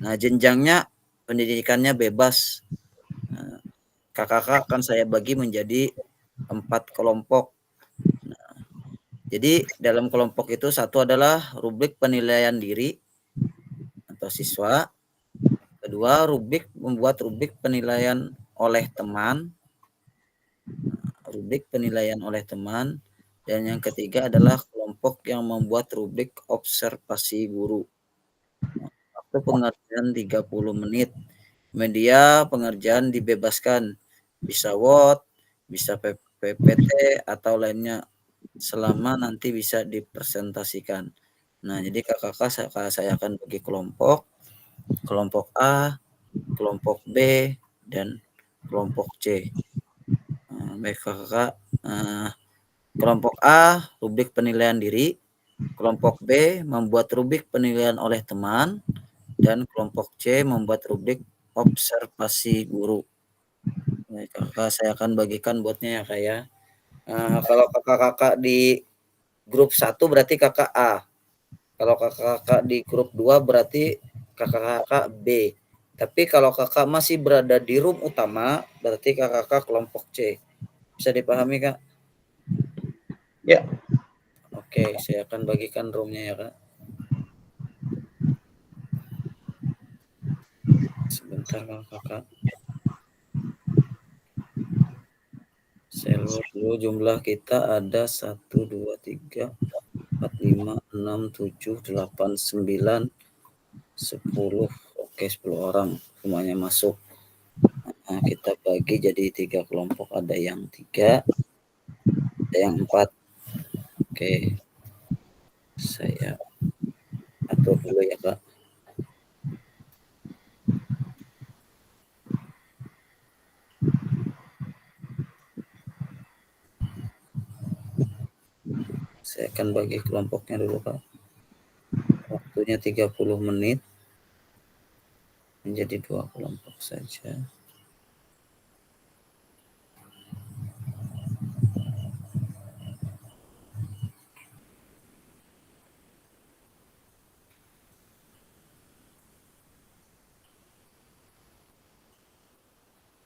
Nah, jenjangnya pendidikannya bebas. Nah, Kakak akan saya bagi menjadi 4 kelompok. Nah, Jadi dalam kelompok itu satu adalah rubrik penilaian diri atau siswa. Kedua, membuat rubrik penilaian oleh teman. Rubrik penilaian oleh teman. Dan yang ketiga adalah kelompok yang membuat rubrik observasi guru. Waktu pengerjaan 30 menit. Media pengerjaan dibebaskan. Bisa Word, bisa PPT atau lainnya. Selama nanti bisa dipresentasikan. Nah, jadi kakak saya akan bagi kelompok. Kelompok A, kelompok B, dan kelompok C. Baik kakak. Kelompok A, rubrik penilaian diri. Kelompok B, membuat rubrik penilaian oleh teman. Dan kelompok C, membuat rubrik observasi guru. Baik kakak, saya akan bagikan buatnya ya kak ya. Kalau kakak-kakak di grup 1 berarti kakak A. Kalau kakak-kakak di grup 2 berarti kakak-kakak B. Tapi kalau kakak masih berada di room utama, berarti kakak-kakak kelompok C. Bisa dipahami, Kak? Ya. Oke, saya akan bagikan roomnya ya, Kak. Sebentar, kakak. Saya lihat dulu jumlah kita ada 1, 2, 3, 4, 5, 6, 7, 8, 9, 10. Oke, 10 orang semuanya masuk. Nah, kita bagi jadi 3 kelompok. Ada yang 3, ada yang 4. Oke. Saya atur dulu ya, Kak. Saya akan bagi kelompoknya dulu, Kak. Waktunya 30 menit. Menjadi 2 kelompok saja.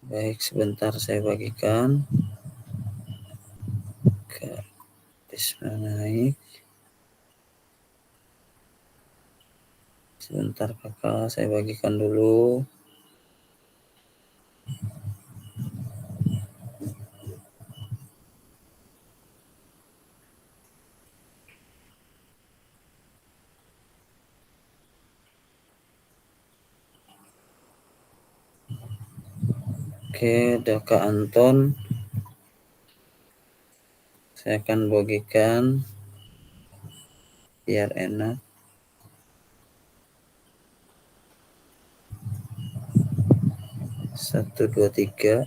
Baik, sebentar saya bagikan. Kak Tisma naik. Sebentar kakak, saya bagikan dulu. Oke, udah Kak Anton. Saya akan bagikan biar enak. Satu, dua, tiga.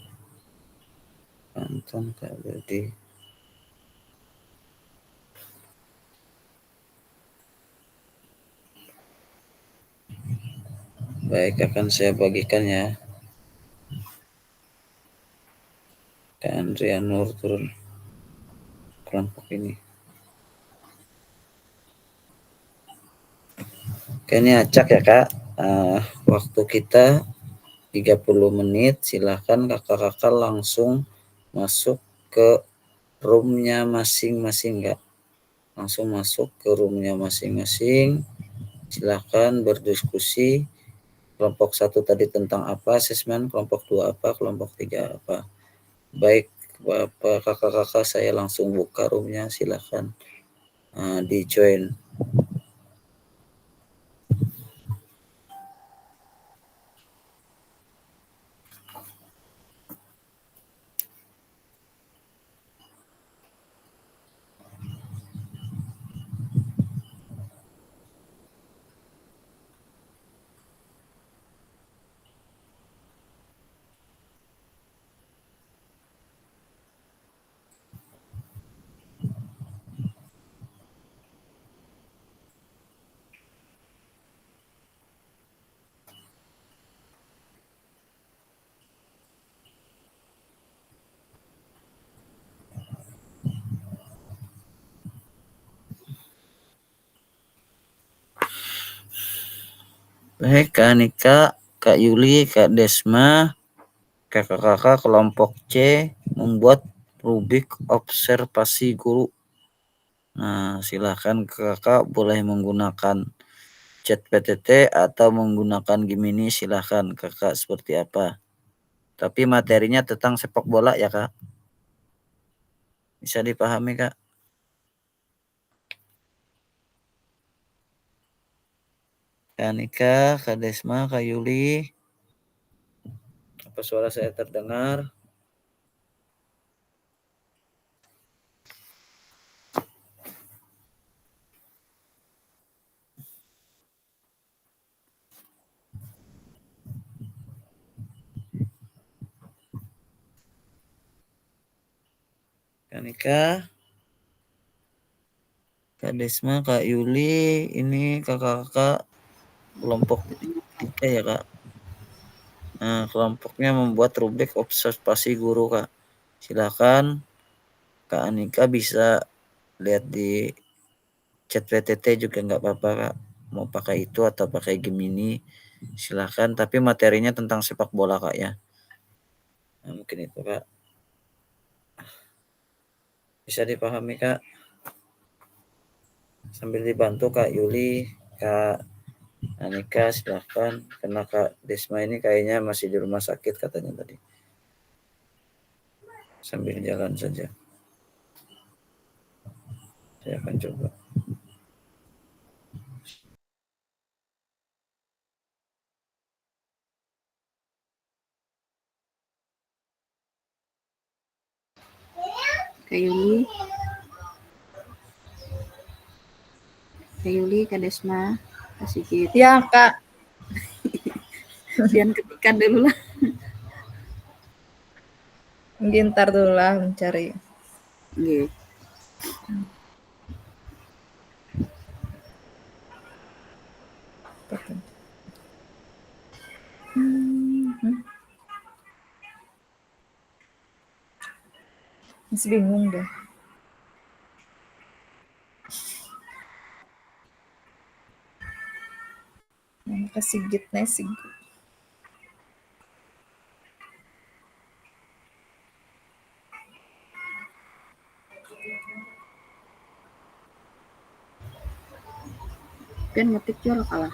Anton Kak Budi. Baik, akan saya bagikan ya. Kak Andrea Nur turun kelompok ini. Oke, ini acak ya Kak. Waktu kita 30 menit. Silahkan kakak-kakak langsung masuk ke roomnya masing-masing Kak. Langsung masuk ke roomnya masing-masing. Silahkan berdiskusi. Kelompok 1 tadi tentang apa asesmen, kelompok 2 apa, kelompok 3 apa. Baik Bapak kakak-kakak, saya langsung buka roomnya, silahkan di join. Baik Kak Anika, Kak Yuli, Kak Desma, kakak-kakak kelompok C membuat rubrik observasi guru. Nah, silahkan kakak boleh menggunakan chat PTT atau menggunakan Gemini, silahkan kakak seperti apa. Tapi materinya tentang sepak bola ya kak. Bisa dipahami kak? Kak Nika, Kak Desma, Kak Yuli. Apa suara saya terdengar? Kak Nika, Kak Desma, Kak Yuli, ini kakak-kakak kelompok 3 ya kak. Nah, kelompoknya membuat rubrik observasi guru kak. Silakan Kak Anika bisa lihat di chat PTT juga nggak apa-apa kak. Mau pakai itu atau pakai Gemini silakan. Tapi materinya tentang sepak bola kak ya. Nah, mungkin itu kak. Bisa dipahami kak. Sambil dibantu Kak Yuli, Kak Anika silahkan. Karena Kak Desma ini kayaknya masih di rumah sakit katanya tadi. Sambil jalan saja. Saya akan coba. Kak Yuli, Kak Yuli, Kak Desma, Kak Sigit. Ya, Kak. Jangan ketikkan dulu lah. Mungkin ntar dulu lah mencari. Nggih. Masih bingung deh. Nama Sigit nih, Sigit. Kan ngetik jual kalah.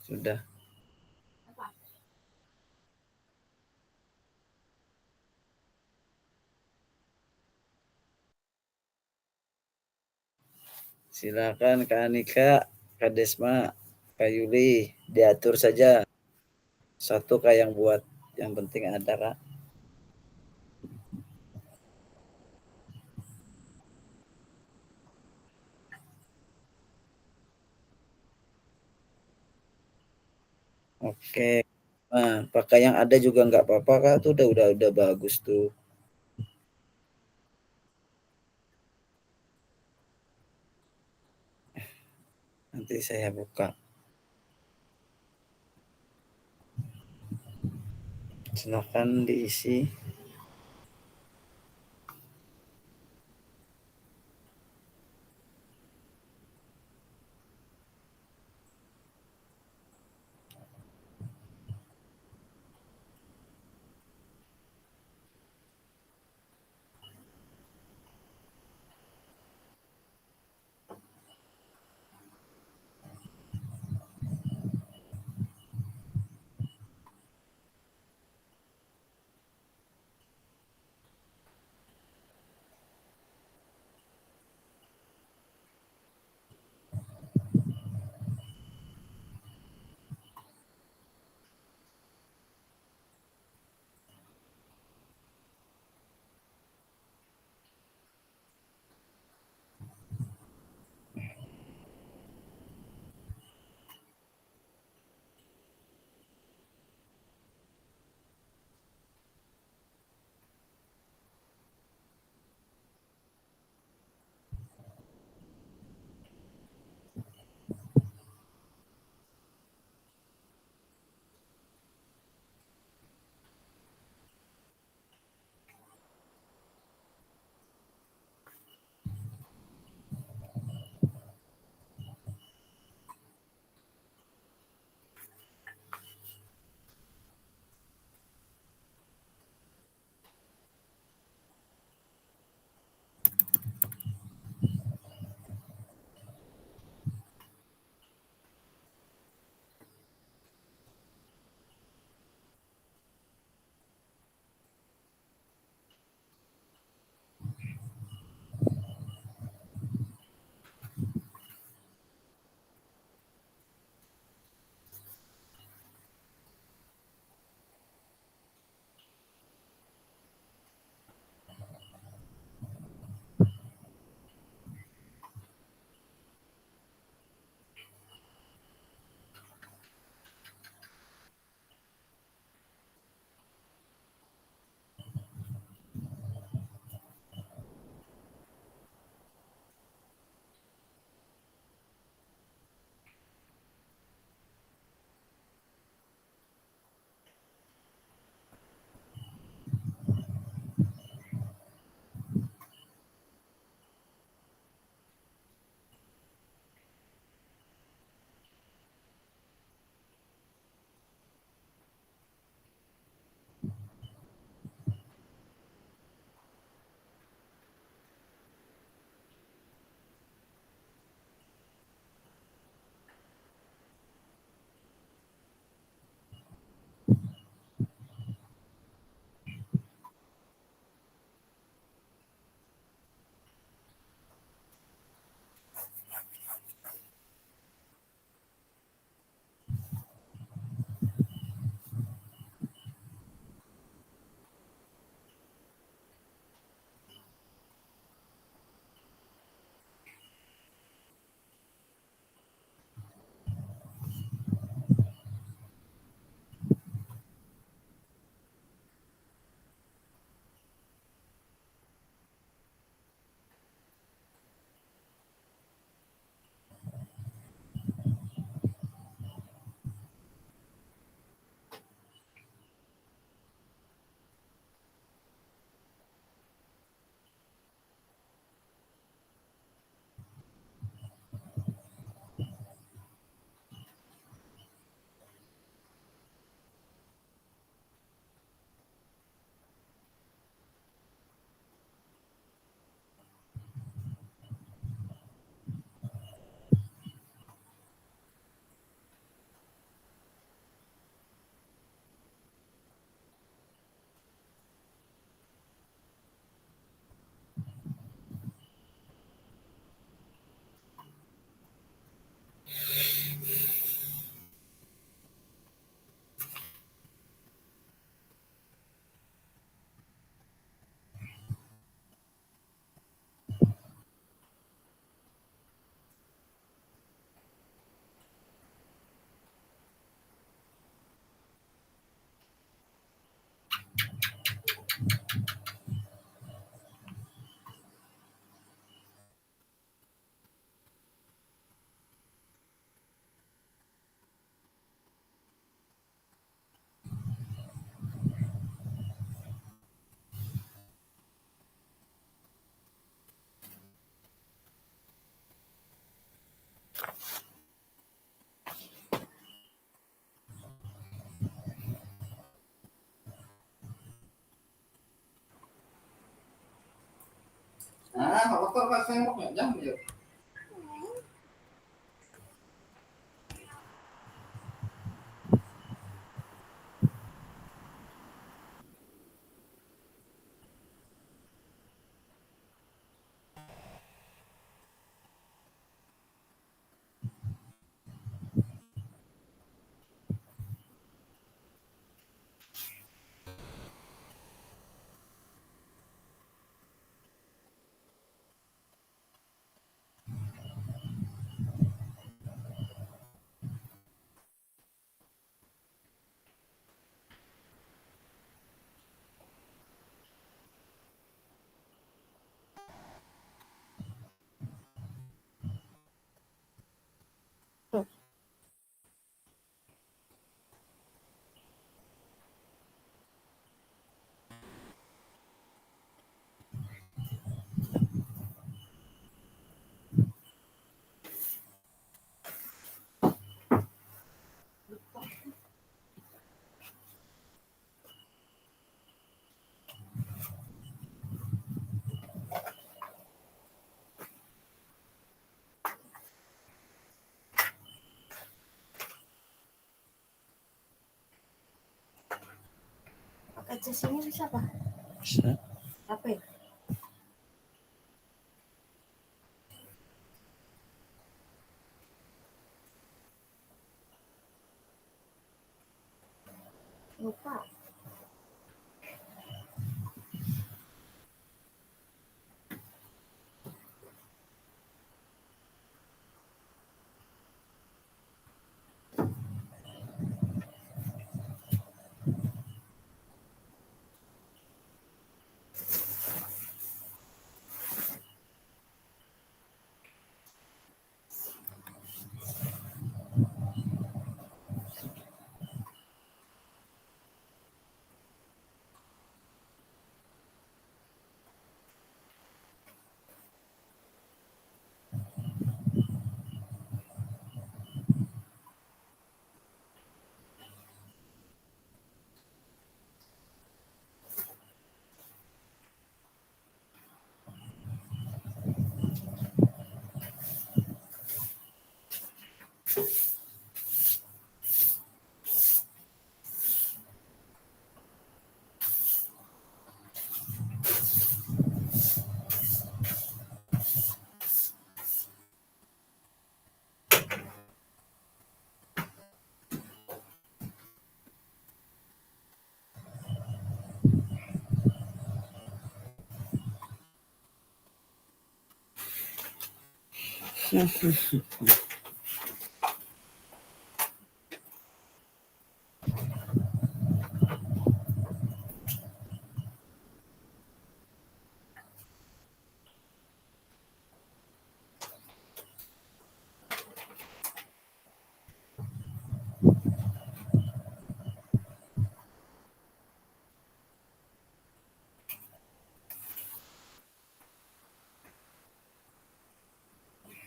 Sudah. Silakan Kak Anika, Kak Desma, Kak Yuli, diatur saja. Satu Kak yang buat, yang penting ada Kak. Oke. Nah, pakai yang ada juga nggak apa-apa Kak, tuh udah bagus tuh. Nanti saya buka. Silakan diisi. Pakai cas ini bisa apa? Bisa. Apa ya? Lupa.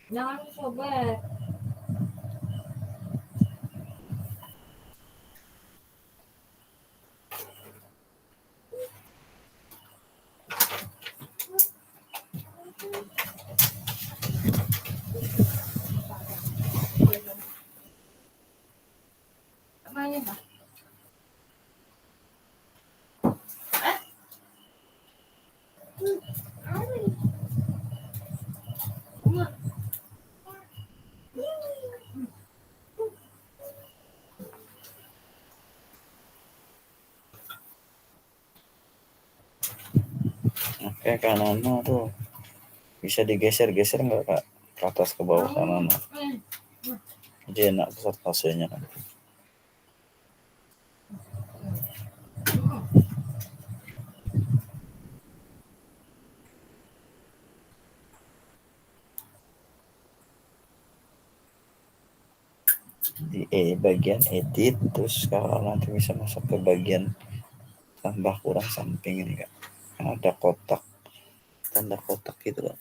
Jangan sobek. Apanya, Pak? Oke, kanan tuh bisa digeser-geser nggak kak, ke atas ke bawah kanan? Jadi enak pusat pasenya kan. Di bagian edit, terus kalau nanti bisa masuk ke bagian tambah kurang samping ini kak, kan ada kotak, tanda kotak gitu kan.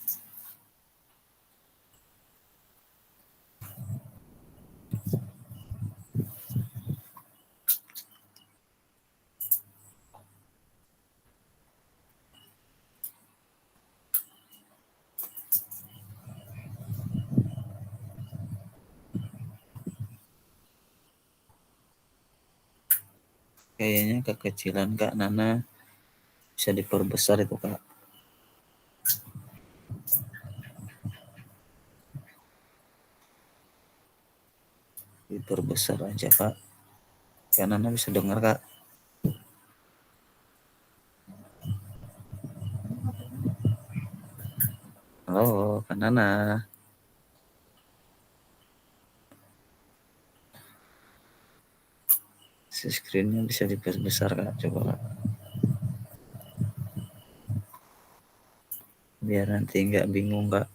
Kayaknya kekecilan Kak Nana, bisa diperbesar itu Kak. Diperbesar aja Kak. Kak Nana bisa dengar Kak? Halo Kak Nana. Screen-nya bisa diperbesar Kak, coba Kak. Biar nanti nggak bingung Kak.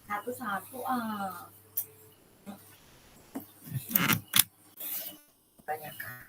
Satu-satu ah. Banyak.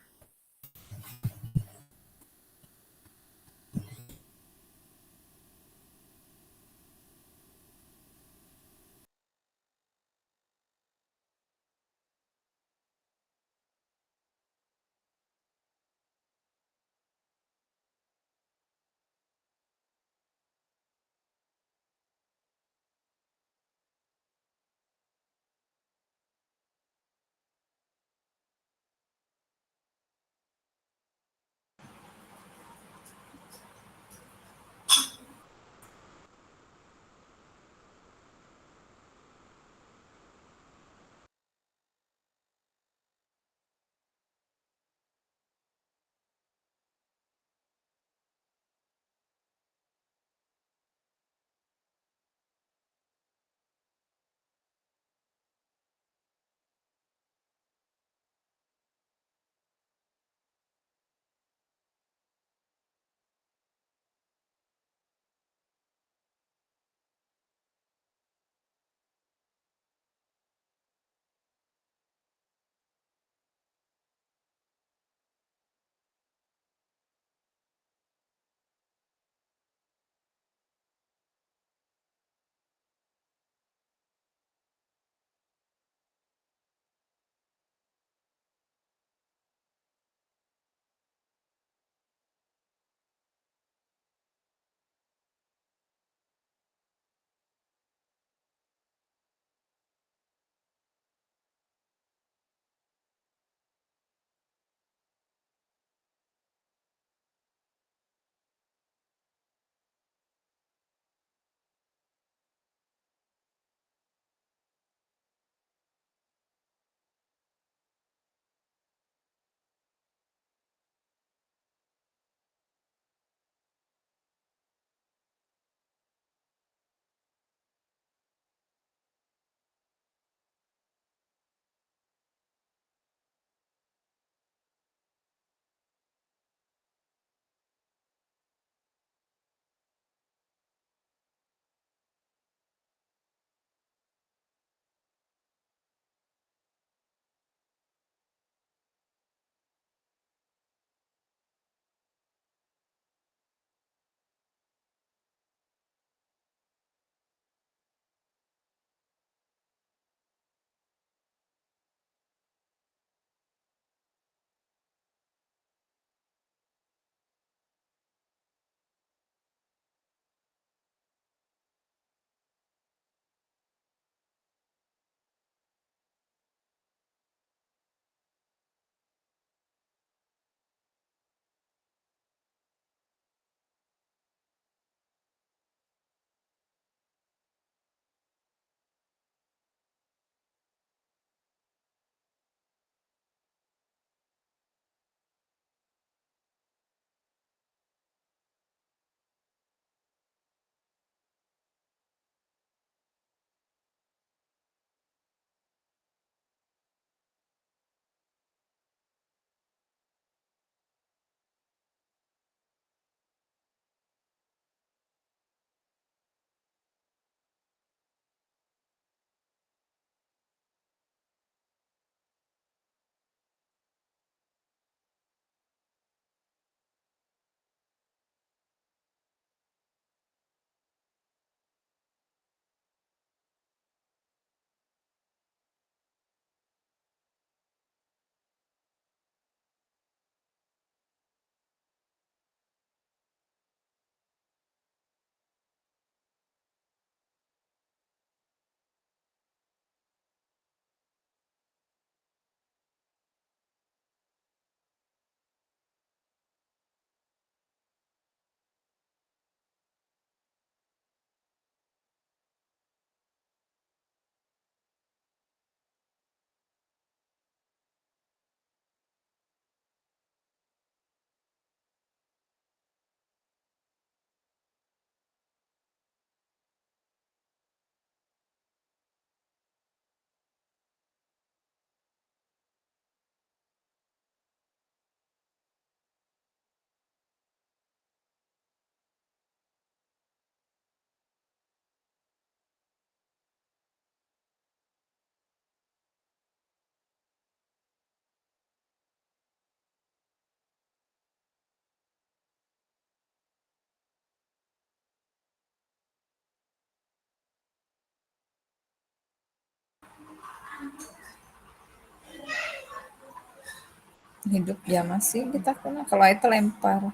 Hidup ya masih kita kena. Kalau itu lempar.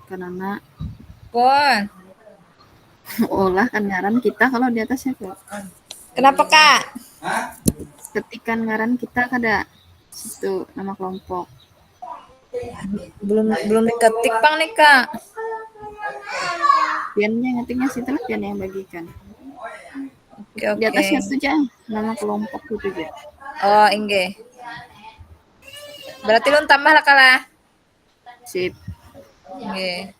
Karena Pon. olah kan ngaran kita kalau di atasnya Kak. Kenapa Kak? Ketikan ngaran kita kada situ nama kelompok. Belum diketik Bang nih Kak. Piannya ngetiknya situ lah pian yang bagikan. Oke Di oke. atasnya itu aja nama kelompok itu aja. Oh inge. Berarti lu tambah lah kalah. Sip. Inge.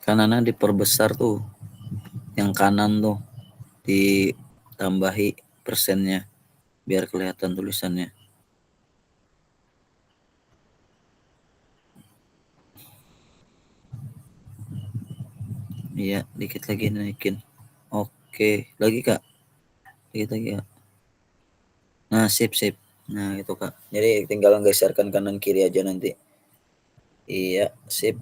Kanannya diperbesar tuh. Yang kanan tuh ditambahi persennya biar kelihatan tulisannya. Iya, dikit lagi naikin. Oke, lagi Kak. Dikit lagi Kak. Nah, sip sip. Nah, itu Kak. Jadi tinggal geserkan kanan kiri aja nanti. Iya, sip.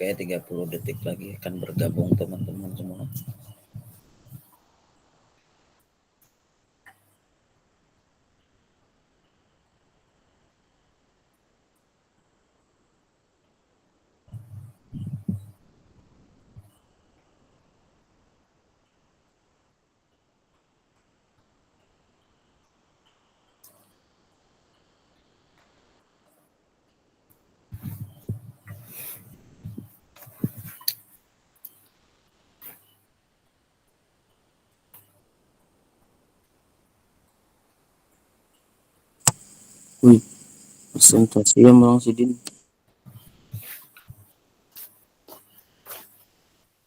Oke, 30 detik lagi akan bergabung teman-teman semua. Wih, presentasinya Bang Sidin.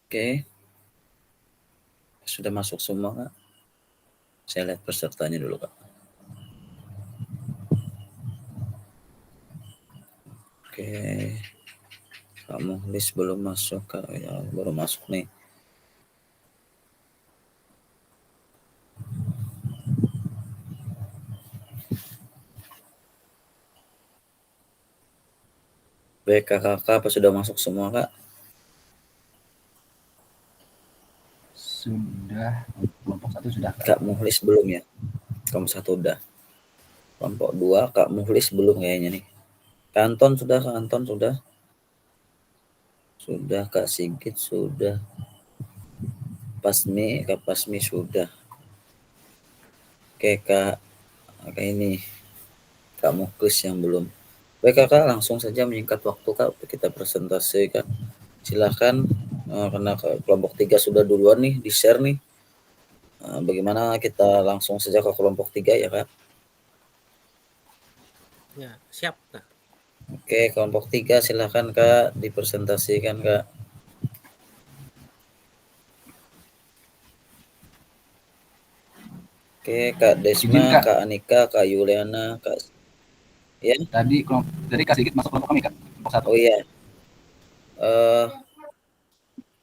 Oke. Sudah masuk semua, Kak? Saya lihat pesertanya dulu, Kak. Oke. Kak Muhlis belum masuk, Kak. Ya, baru masuk nih. Baik, kakak apa sudah masuk semua, Kak? Sudah. Kelompok 1 sudah. Kak Muhlis belum ya? Kelompok 1 udah. Kelompok 2 Kak Muhlis belum kayaknya nih. Kak Anton sudah, Kak Anton sudah. Sudah, Kak Sigit sudah. Kak Pasmi sudah. Oke, Kak ini Kak Muhlis yang belum. Baik, Kakak langsung saja menyingkat waktu, Kak, kita presentasikan. Silakan, karena kelompok 3 sudah duluan nih di share nih. Bagaimana kita langsung saja ke kelompok 3 ya, Kak? Ya, siap, Kak. Oke, kelompok 3 silakan, Kak, dipresentasikan, Kak. Oke, Kak Desma, Izin, Kak. Kak Anika, Kak Yuliana, Kak. Ya. Tadi Kak Sigit masuk kelompok kami, Kak. Kelompok 1. Oh iya.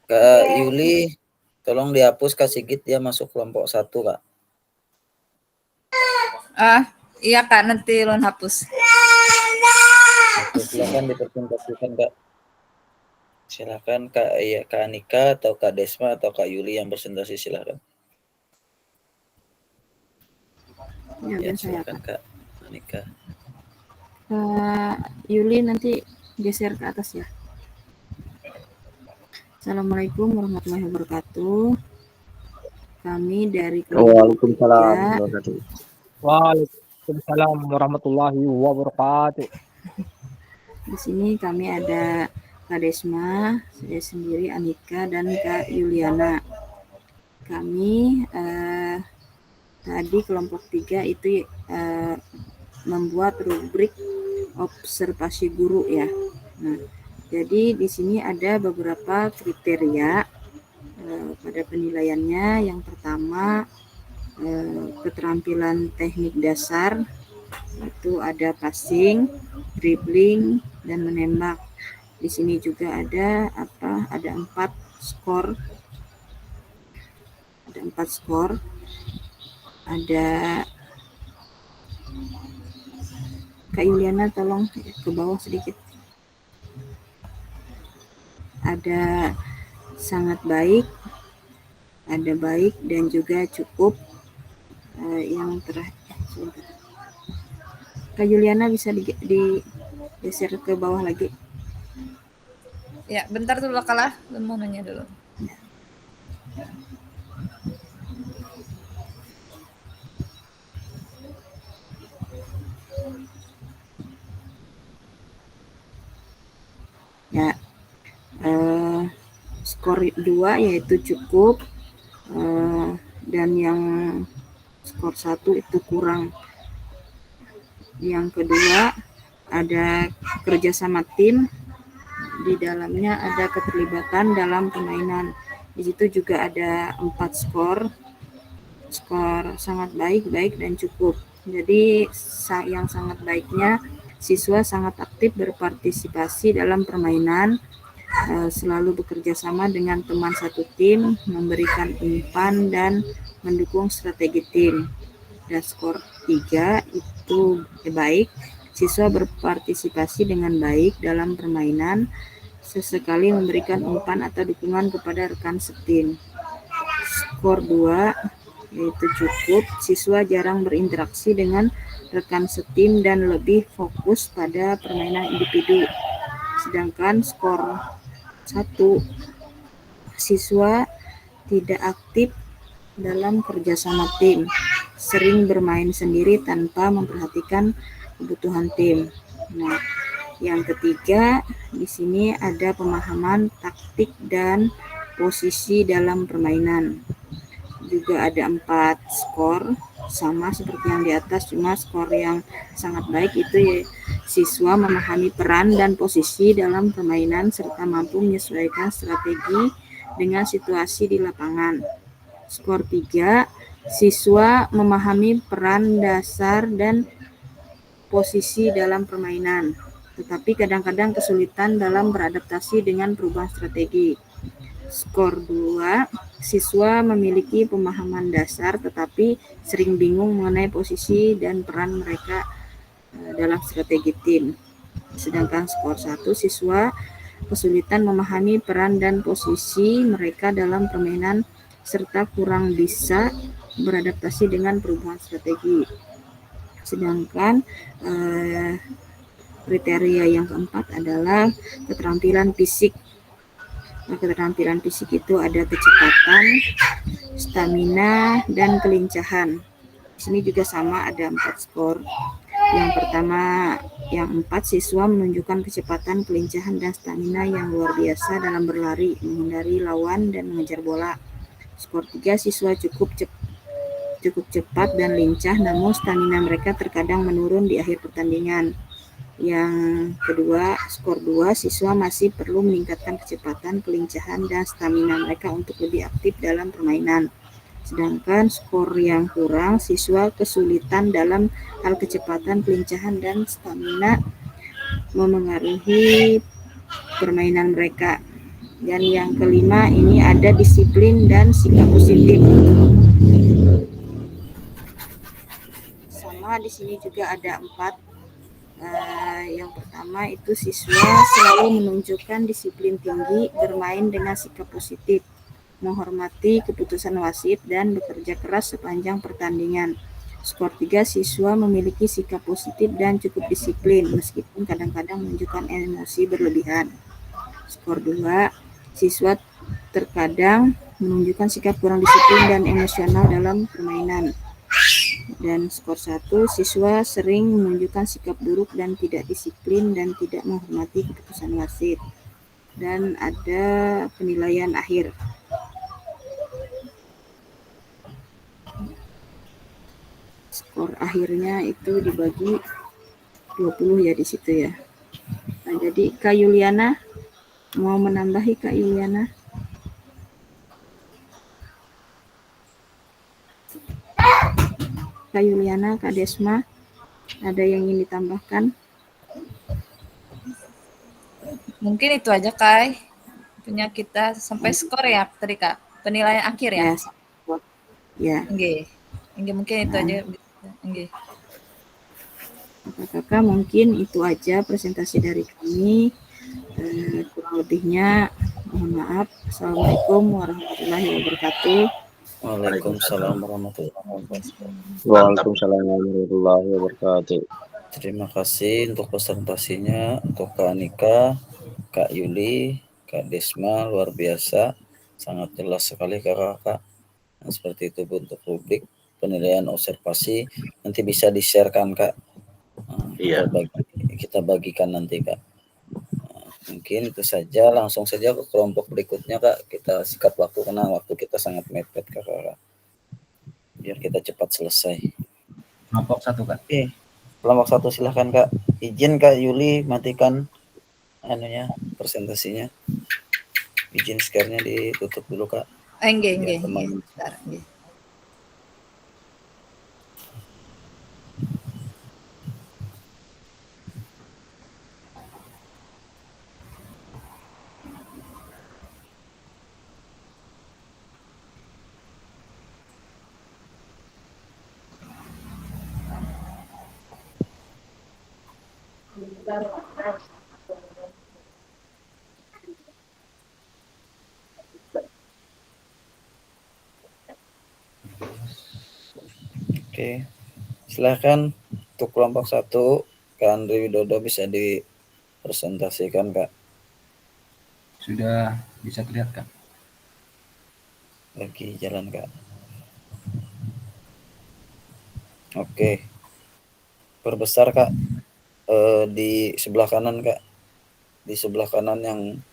Kak Yuli, tolong dihapus Kak Sigit, dia masuk kelompok 1, Kak. Iya Kak, nanti Lon hapus. Oke, silakan dipresentasikan, Kak. Silakan Kak Anika atau Kak Desma atau Kak Yuli yang presentasi, silakan. Ya, dan saya, silakan Kak Anika. Kak Yuli nanti geser ke atas ya. Assalamualaikum warahmatullahi wabarakatuh. Kami dari Waalaikumsalam. Waalaikumsalam warahmatullahi wabarakatuh. Di sini kami ada Kak Desma, saya sendiri Anika, dan Kak Yuliana. Kami tadi kelompok 3 itu membuat rubrik observasi guru ya. Nah, jadi di sini ada beberapa kriteria pada penilaiannya. Yang pertama, keterampilan teknik dasar, itu ada passing, dribbling, dan menembak. Di sini juga ada 4 skor. Ada 4 skor. Ada Kak Yuliana, tolong ke bawah sedikit. Ada sangat baik, ada baik, dan juga cukup. Yang terakhir, Kak Yuliana bisa digeser ke bawah lagi. Ya, bentar dulu kalah, mau nanya dulu. Ya, skor 2 yaitu cukup, dan yang skor 1 itu kurang. Yang kedua, ada kerjasama tim, di dalamnya ada keterlibatan dalam permainan. Di situ juga ada 4 skor sangat baik, dan cukup. Jadi yang sangat baiknya, siswa sangat aktif berpartisipasi dalam permainan, selalu bekerja sama dengan teman satu tim, memberikan umpan dan mendukung strategi tim. Dan skor 3 itu baik, siswa berpartisipasi dengan baik dalam permainan, sesekali memberikan umpan atau dukungan kepada rekan setim. Skor 2 yaitu cukup, siswa jarang berinteraksi dengan rekan setim dan lebih fokus pada permainan individu. Sedangkan skor 1, siswa tidak aktif dalam kerjasama tim, sering bermain sendiri tanpa memperhatikan kebutuhan tim. Nah, yang ketiga, di sini ada pemahaman taktik dan posisi dalam permainan. Juga ada 4 skor, sama seperti yang di atas, cuma skor yang sangat baik itu ya, siswa memahami peran dan posisi dalam permainan serta mampu menyesuaikan strategi dengan situasi di lapangan. Skor 3, siswa memahami peran dasar dan posisi dalam permainan, tetapi kadang-kadang kesulitan dalam beradaptasi dengan perubahan strategi. Skor 2, siswa memiliki pemahaman dasar tetapi sering bingung mengenai posisi dan peran mereka dalam strategi tim. Sedangkan skor 1, siswa kesulitan memahami peran dan posisi mereka dalam permainan serta kurang bisa beradaptasi dengan perubahan strategi. Sedangkan kriteria yang keempat adalah keterampilan fisik. Nah, keterampilan fisik itu ada kecepatan, stamina, dan kelincahan. Di sini juga sama, ada 4 skor. Yang pertama, yang 4, siswa menunjukkan kecepatan, kelincahan, dan stamina yang luar biasa dalam berlari, menghindari lawan, dan mengejar bola. Skor 3, siswa cukup cepat dan lincah, namun stamina mereka terkadang menurun di akhir pertandingan. Yang kedua, skor 2, siswa masih perlu meningkatkan kecepatan, kelincahan, dan stamina mereka untuk lebih aktif dalam permainan. Sedangkan skor yang kurang, siswa kesulitan dalam hal kecepatan, kelincahan, dan stamina memengaruhi permainan mereka. Dan yang kelima, ini ada disiplin dan sikap positif. Sama, di sini juga ada 4. Yang pertama itu siswa selalu menunjukkan disiplin tinggi, bermain dengan sikap positif, menghormati keputusan wasit, dan bekerja keras sepanjang pertandingan. Skor 3, siswa memiliki sikap positif dan cukup disiplin, meskipun kadang-kadang menunjukkan emosi berlebihan. Skor 2, siswa terkadang menunjukkan sikap kurang disiplin dan emosional dalam permainan. Dan skor 1, siswa sering menunjukkan sikap buruk dan tidak disiplin dan tidak menghormati keputusan wasit. Dan ada penilaian akhir. Skor akhirnya itu dibagi 20 ya di situ ya. Nah, jadi Kak Yuliana mau menambahi, Kak Yuliana? Kak Yuliana, Kak Desma, ada yang ingin ditambahkan? Mungkin itu aja, Kai. Punya kita sampai skor ya tadi, Kak. Penilaian akhir ya? Ya. Nggih. Nggih, mungkin itu aja. Nggih. Kakak, mungkin itu aja presentasi dari kami. Kurang lebihnya mohon maaf. Assalamualaikum warahmatullahi wabarakatuh. Waalaikumsalam warahmatullahi wabarakatuh. Waalaikumsalam warahmatullahi wabarakatuh. Terima kasih untuk presentasinya untuk Kak Anika, Kak Yuli, Kak Desma, luar biasa, sangat jelas sekali kakak. Nah, seperti itu untuk publik penilaian observasi nanti bisa di-share-kan Kak. Iya. Kita bagikan nanti Kak. Mungkin itu saja, langsung saja ke kelompok berikutnya Kak. Kita sikat waktu karena waktu kita sangat mepet Kak. Biar kita cepat selesai. Kelompok 1 Kak. Oke. Kelompok 1 silahkan Kak. Izin Kak Yuli matikan presentasinya. Izin share-nya ditutup dulu Kak. Nggih. Bentar, nggih. Oke. Silahkan untuk kelompok 1, Kak Andri Widodo bisa dipresentasikan, Kak. Sudah bisa terlihat, Kak? Lagi jalan, Kak. Oke. Perbesar, Kak. Di sebelah kanan, Kak. Di sebelah kanan yang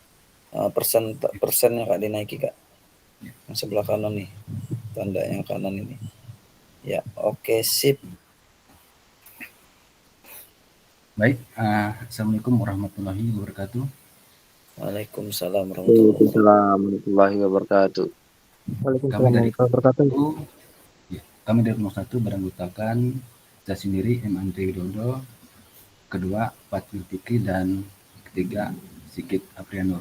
persennya, Kak, dinaiki, Kak. Yang sebelah kanan nih. Tanda yang kanan ini. Ya, oke, sip. Baik, Assalamualaikum warahmatullahi wabarakatuh. Waalaikumsalam warahmatullahi wabarakatuh. Waalaikumsalam warahmatullahi wabarakatuh. Kami dari kami dari kelompok 1 beranggotakan saya sendiri M. Andri Widodo, kedua Fatul Fikri, dan ketiga Sigit Aprianur.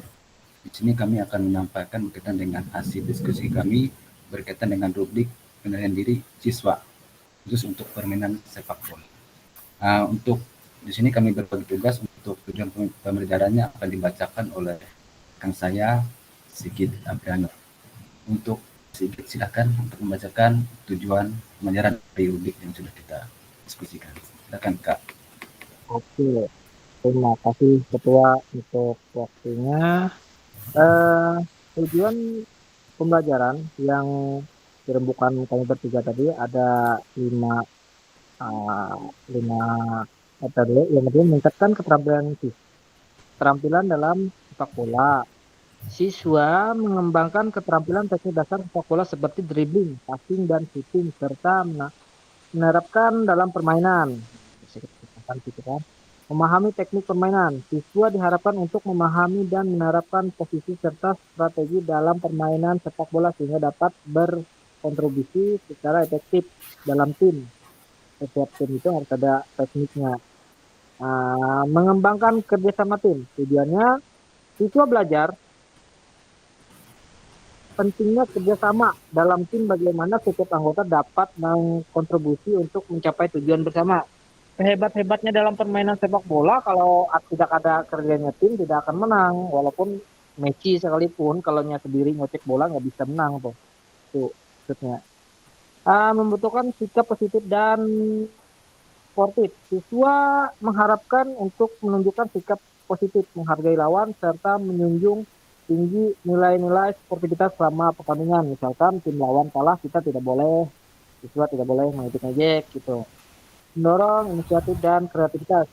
Di sini kami akan menyampaikan berkaitan dengan hasil diskusi kami berkaitan dengan rubrik penilaian diri siswa khusus untuk permainan sepak bola. Untuk di sini kami berbagi tugas untuk tujuan pembelajarannya akan dibacakan oleh rekan saya Sigit Aprianur. Untuk Sigit, silakan untuk membacakan tujuan pembelajaran dari rubrik yang sudah kita diskusikan. Silakan, Kak. Oke, terima kasih Ketua untuk waktunya. Tujuan pembelajaran yang dirembukan kami bertiga tadi ada 5 metode. Yang kedua, meningkatkan keterampilan dalam sepak bola. Siswa mengembangkan keterampilan teknik dasar sepak bola seperti dribbling, passing, dan shooting, serta menerapkan dalam permainan. Memahami teknik permainan. Siswa diharapkan untuk memahami dan menerapkan posisi serta strategi dalam permainan sepak bola sehingga dapat berkontribusi secara efektif dalam tim. Setiap tim itu harus ada tekniknya. Mengembangkan kerjasama tim. Tujuannya siswa belajar pentingnya kerjasama dalam tim, bagaimana setiap anggota dapat mengkontribusi untuk mencapai tujuan bersama. Hebat-hebatnya dalam permainan sepak bola, kalau tidak ada kerjanya tim tidak akan menang. Walaupun Messi sekalipun kalau sendiri ngecek bola nggak bisa menang tuh. Itu maksudnya. Membutuhkan sikap positif dan sportif. Siswa mengharapkan untuk menunjukkan sikap positif, menghargai lawan, serta menjunjung tinggi nilai-nilai sportivitas selama pertandingan. Misalkan tim lawan kalah, kita tidak boleh, siswa tidak boleh mengejek-ngejek gitu. Mendorong inisiatif dan kreativitas.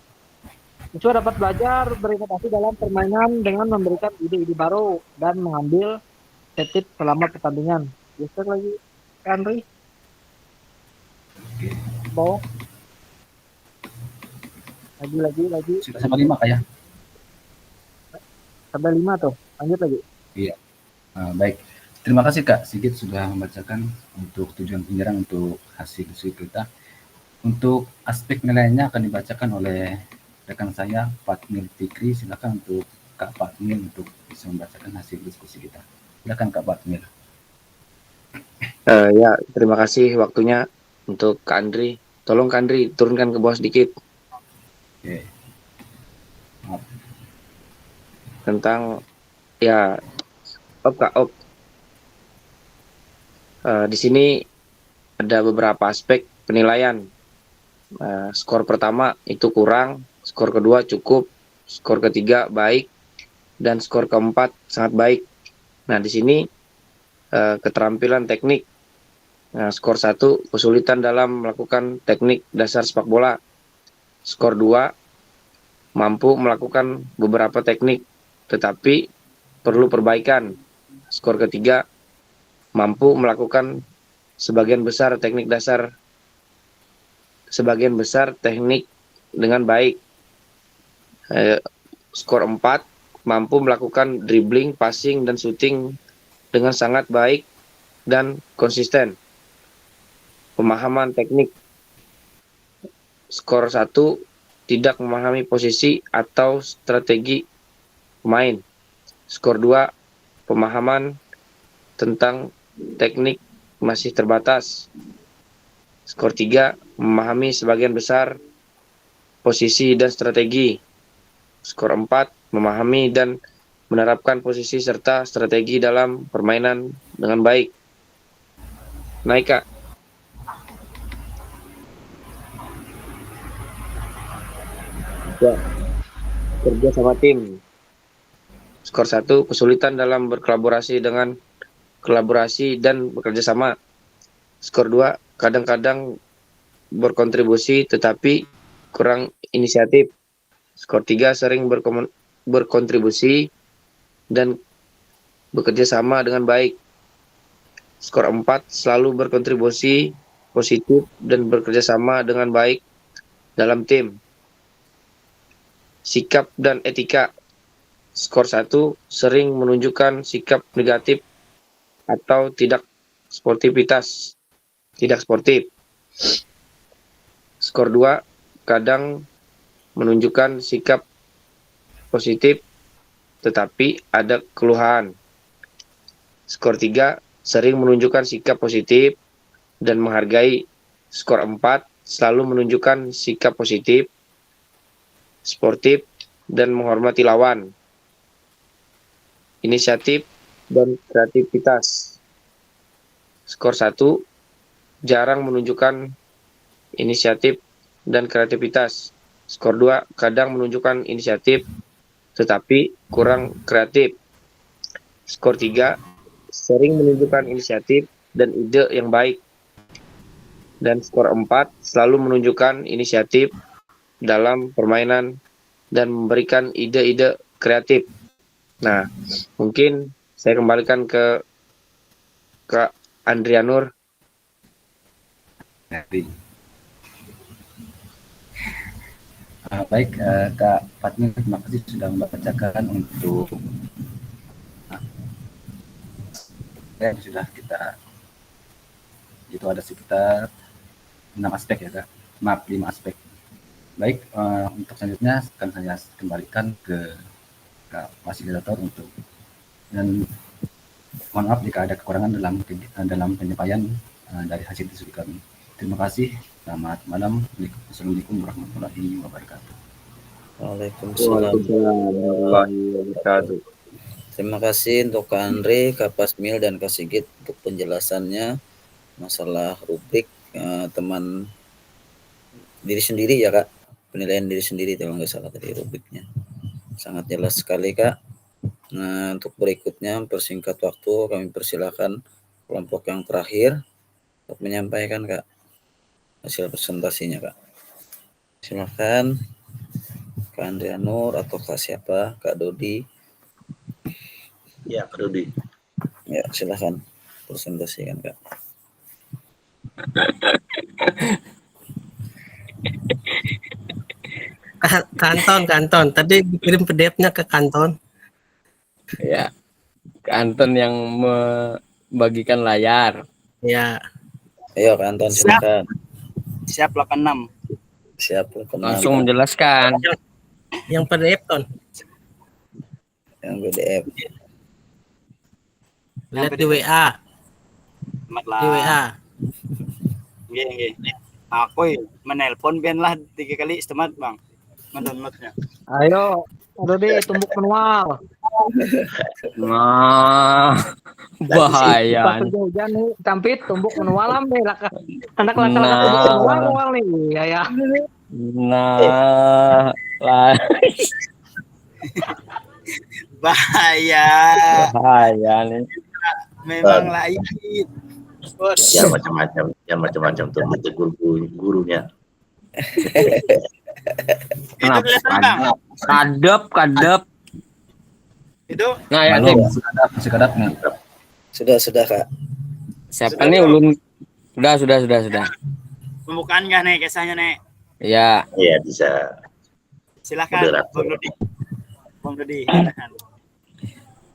Siswa dapat belajar berinovasi dalam permainan dengan memberikan ide-ide baru dan mengambil inisiatif selama pertandingan. Geser lagi, Andri. Bawah. Lagi. Sudah sampai 5, Kak, ya? Sampai 5 tuh. Lanjut lagi. Iya. Baik. Terima kasih, Kak Sigit, sudah membacakan untuk tujuan pembelajaran untuk hasil diskusi kita. Untuk aspek nilainya akan dibacakan oleh rekan saya, Fatmil Fikri. Silakan untuk Kak Fatmil untuk bisa membacakan hasil diskusi kita. Silakan, Kak Fatmil. Ya, terima kasih waktunya untuk Kak Andri. Tolong Kak Andri turunkan ke bawah sedikit. Oke. Maaf. Tentang ya, Kak. Di sini ada beberapa aspek penilaian. Skor pertama itu kurang, skor kedua cukup, skor ketiga baik, dan skor keempat sangat baik. Nah, di sini keterampilan teknik. Skor 1 kesulitan dalam melakukan teknik dasar sepak bola. Skor 2 mampu melakukan beberapa teknik tetapi perlu perbaikan. Skor ketiga mampu melakukan sebagian besar teknik dengan baik. Skor 4 mampu melakukan dribbling, passing, dan shooting dengan sangat baik dan konsisten. Pemahaman teknik. Skor 1 tidak memahami posisi atau strategi pemain. Skor 2 pemahaman tentang teknik masih terbatas. Skor 3 memahami sebagian besar posisi dan strategi. Skor 4 memahami dan menerapkan posisi serta strategi dalam permainan dengan baik. Naik, Kak. Ya, kerja sama tim. Skor 1, kesulitan dalam berkolaborasi dan bekerja sama. Skor 2, kadang-kadang berkontribusi tetapi kurang inisiatif. Skor 3, sering berkontribusi dan bekerja sama dengan baik. Skor 4, selalu berkontribusi positif dan bekerja sama dengan baik dalam tim. Sikap dan etika. Skor 1, sering menunjukkan sikap negatif atau tidak sportif. Skor 2, kadang menunjukkan sikap positif tetapi ada keluhan. Skor 3, sering menunjukkan sikap positif dan menghargai. Skor 4, selalu menunjukkan sikap positif, sportif, dan menghormati lawan. Inisiatif dan kreativitas. Skor 1, jarang menunjukkan inisiatif dan kreativitas. Skor 2, kadang menunjukkan inisiatif tetapi kurang kreatif. Skor 3, sering menunjukkan inisiatif dan ide yang baik. Dan skor 4, selalu menunjukkan inisiatif dalam permainan dan memberikan ide-ide kreatif. Nah, mungkin saya kembalikan ke Kak Andrianur. Baik, Kak Fatmi, terima kasih sudah membacakan untuk yang sudah kita, itu ada sekitar 6 aspek ya Kak, maaf 5 aspek. Baik, untuk selanjutnya akan saya kembalikan ke Kak Fasilitator untuk, dan mohon maaf jika ada kekurangan dalam penyampaian dari hasil diskusi kami. Terima kasih. Selamat malam. Assalamualaikum warahmatullahi wabarakatuh. Waalaikumsalam warahmatullahi wabarakatuh. Terima kasih untuk Kak Andre, Kak Pasmil, dan Kak Sigit untuk penjelasannya masalah rubrik teman diri sendiri ya Kak, penilaian diri sendiri kalau nggak salah tadi rubriknya. Sangat jelas sekali Kak. Nah, untuk berikutnya persingkat waktu kami persilakan kelompok yang terakhir untuk menyampaikan Kak hasil presentasinya Kak. Silakan Kak Andrianur atau Kak siapa, Kak Dodi. Ya, Kak Dodi. Ya, silakan presentasikan Kak. Kanton. Tadi dikirim PDF-nya ke Kanton. Ya, ke Anton yang membagikan layar. Ya. Ayo Kanton silakan. Siap 86. Siap 86. Langsung menjelaskan. Yang PDF Ton. Yang PDF. Lihat di WA. Di WA. Nggih. Aku menelpon Ben lah 3 kali setemat Bang. Mendownloadnya. Ayo, Dodi tumbuk manual. Nah, bahaya. Hujan nih, campit tumbuk manual deh anak laki-laki tumbuk manual nih, ya. Nah, lah. Bahaya nih. Memang lain. Ya macam-macam tuh ditegur gurunya. Kadep. Itu. Nah, ya, masih kadap nih. Sudah Kak. Siapa nih ulun? Sudah. Pembukaan nggak nih kisahnya nih? Ya. Iya, bisa. Silakan Bang Dodi.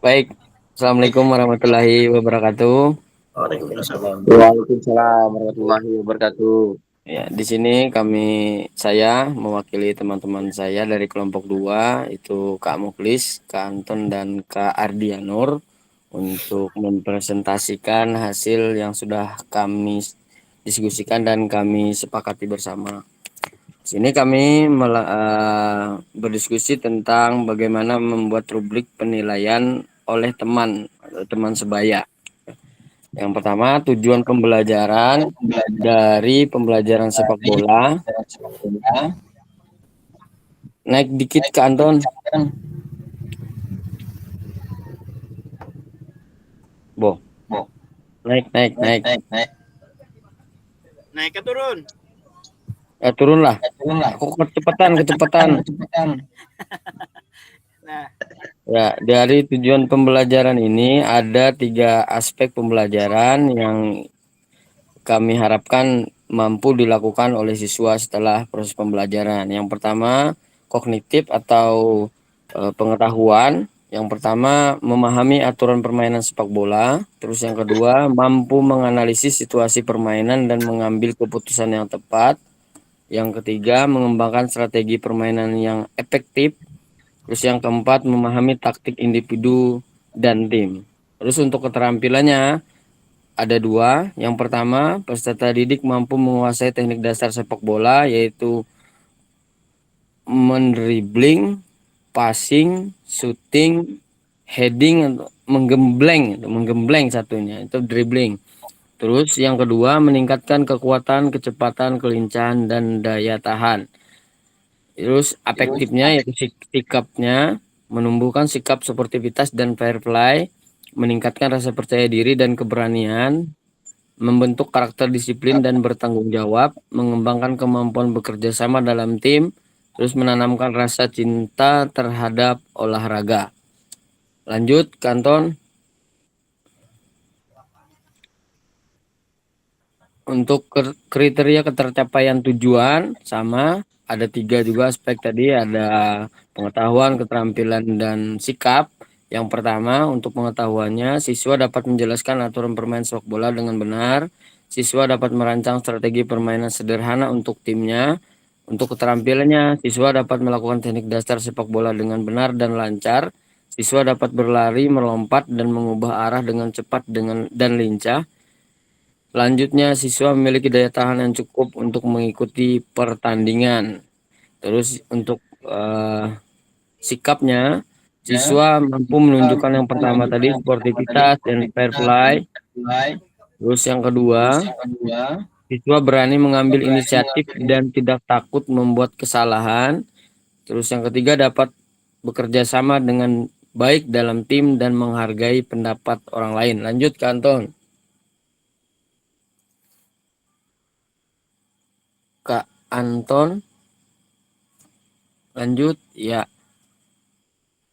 Baik. Assalamualaikum warahmatullahi wabarakatuh. Waalaikumsalam warahmatullahi wabarakatuh. Ya, di sini saya mewakili teman-teman saya dari kelompok 2, itu Kak Muklis, Kak Anton, dan Kak Ardianur untuk mempresentasikan hasil yang sudah kami diskusikan dan kami sepakati bersama. Di sini kami berdiskusi tentang bagaimana membuat rubrik penilaian oleh teman sebaya. Yang pertama, tujuan pembelajaran dari pembelajaran sepak bola Naik dikit ke Anton. Bo. Naik. Naik ke turun. Turun lah. Aku kecepatan. Nah, Ya, dari tujuan pembelajaran ini ada 3 aspek pembelajaran yang kami harapkan mampu dilakukan oleh siswa setelah proses pembelajaran. Yang pertama, kognitif atau pengetahuan. Yang pertama, memahami aturan permainan sepak bola. Terus yang kedua, mampu menganalisis situasi permainan dan mengambil keputusan yang tepat. Yang ketiga, mengembangkan strategi permainan yang efektif. Terus yang keempat, memahami taktik individu dan tim. Terus untuk keterampilannya ada 2. Yang pertama, peserta didik mampu menguasai teknik dasar sepak bola, yaitu mendribling, passing, shooting, heading, menggembleng satunya, itu dribbling. Terus yang kedua, meningkatkan kekuatan, kecepatan, kelincahan, dan daya tahan. Terus afektifnya yaitu sikapnya, menumbuhkan sikap sportivitas dan fair play, meningkatkan rasa percaya diri dan keberanian, membentuk karakter disiplin dan bertanggung jawab, mengembangkan kemampuan bekerja sama dalam tim, terus menanamkan rasa cinta terhadap olahraga. Lanjut, Kanton. Untuk kriteria ketercapaian tujuan sama, ada 3 juga aspek tadi, ada pengetahuan, keterampilan, dan sikap. Yang pertama, untuk pengetahuannya, siswa dapat menjelaskan aturan permainan sepak bola dengan benar. Siswa dapat merancang strategi permainan sederhana untuk timnya. Untuk keterampilannya, siswa dapat melakukan teknik dasar sepak bola dengan benar dan lancar. Siswa dapat berlari, melompat, dan mengubah arah dengan cepat dan lincah. Selanjutnya, siswa memiliki daya tahan yang cukup untuk mengikuti pertandingan. Terus untuk sikapnya, siswa mampu menunjukkan yang pertama tadi sportivitas dan fair play. Terus yang kedua, siswa berani mengambil inisiatif dan tidak takut membuat kesalahan. Terus yang ketiga, dapat bekerja sama dengan baik dalam tim dan menghargai pendapat orang lain. Lanjut, Kanton. Kak Anton, lanjut ya,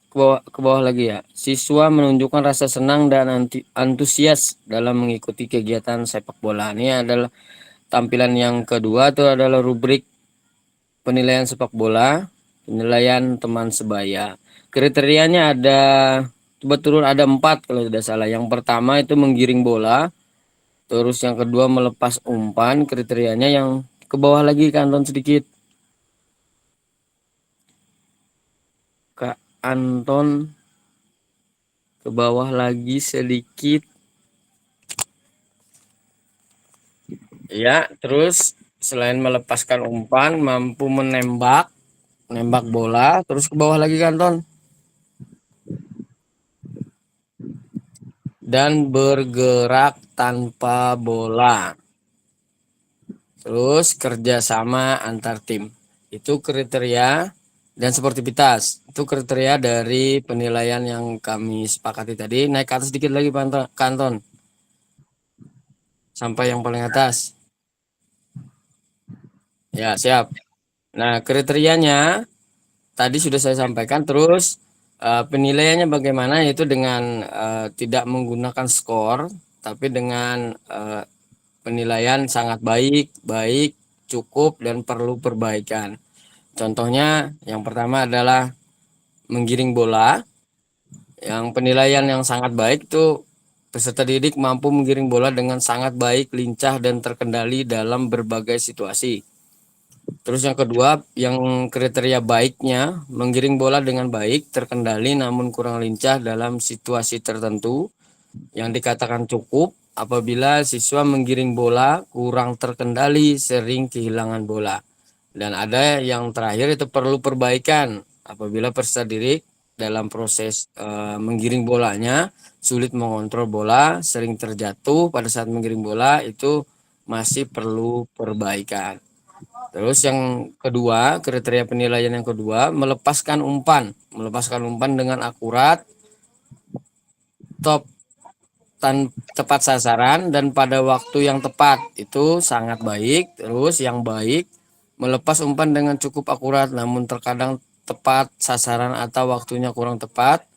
ke bawah lagi ya. Siswa menunjukkan rasa senang dan antusias dalam mengikuti kegiatan sepak bola. Ini adalah tampilan yang kedua, itu adalah rubrik penilaian sepak bola, penilaian teman sebaya. Kriterianya ada, betul ada 4 kalau tidak salah. Yang pertama itu menggiring bola. Terus yang kedua melepas umpan. Kriterianya yang ke bawah lagi, Kanton sedikit. Kak Anton, ke bawah lagi sedikit. Ya, terus selain melepaskan umpan, mampu menembak bola. Terus ke bawah lagi, Kanton. Dan bergerak tanpa bola. Terus kerjasama antar tim. Itu kriteria, dan sportivitas. Itu kriteria dari penilaian yang kami sepakati tadi. Naik ke atas sedikit lagi, Kanton. Sampai yang paling atas. Ya, siap. Nah, kriterianya tadi sudah saya sampaikan. Terus penilaiannya bagaimana, yaitu dengan tidak menggunakan skor, tapi dengan penilaian sangat baik, cukup, dan perlu perbaikan. Contohnya yang pertama adalah menggiring bola. Yang penilaian yang sangat baik itu peserta didik mampu menggiring bola dengan sangat baik, lincah, dan terkendali dalam berbagai situasi. Terus yang kedua, yang kriteria baiknya, menggiring bola dengan baik, terkendali namun kurang lincah dalam situasi tertentu. Yang dikatakan cukup apabila siswa menggiring bola kurang terkendali, sering kehilangan bola. Dan ada yang terakhir itu perlu perbaikan apabila peserta didik dalam proses menggiring bolanya sulit mengontrol bola, sering terjatuh pada saat menggiring bola, itu masih perlu perbaikan. Terus yang kedua, kriteria penilaian yang kedua, melepaskan umpan dengan akurat, top tepat sasaran dan pada waktu yang tepat, itu sangat baik. Terus yang baik, melepas umpan dengan cukup akurat namun terkadang tepat sasaran atau waktunya kurang tepat,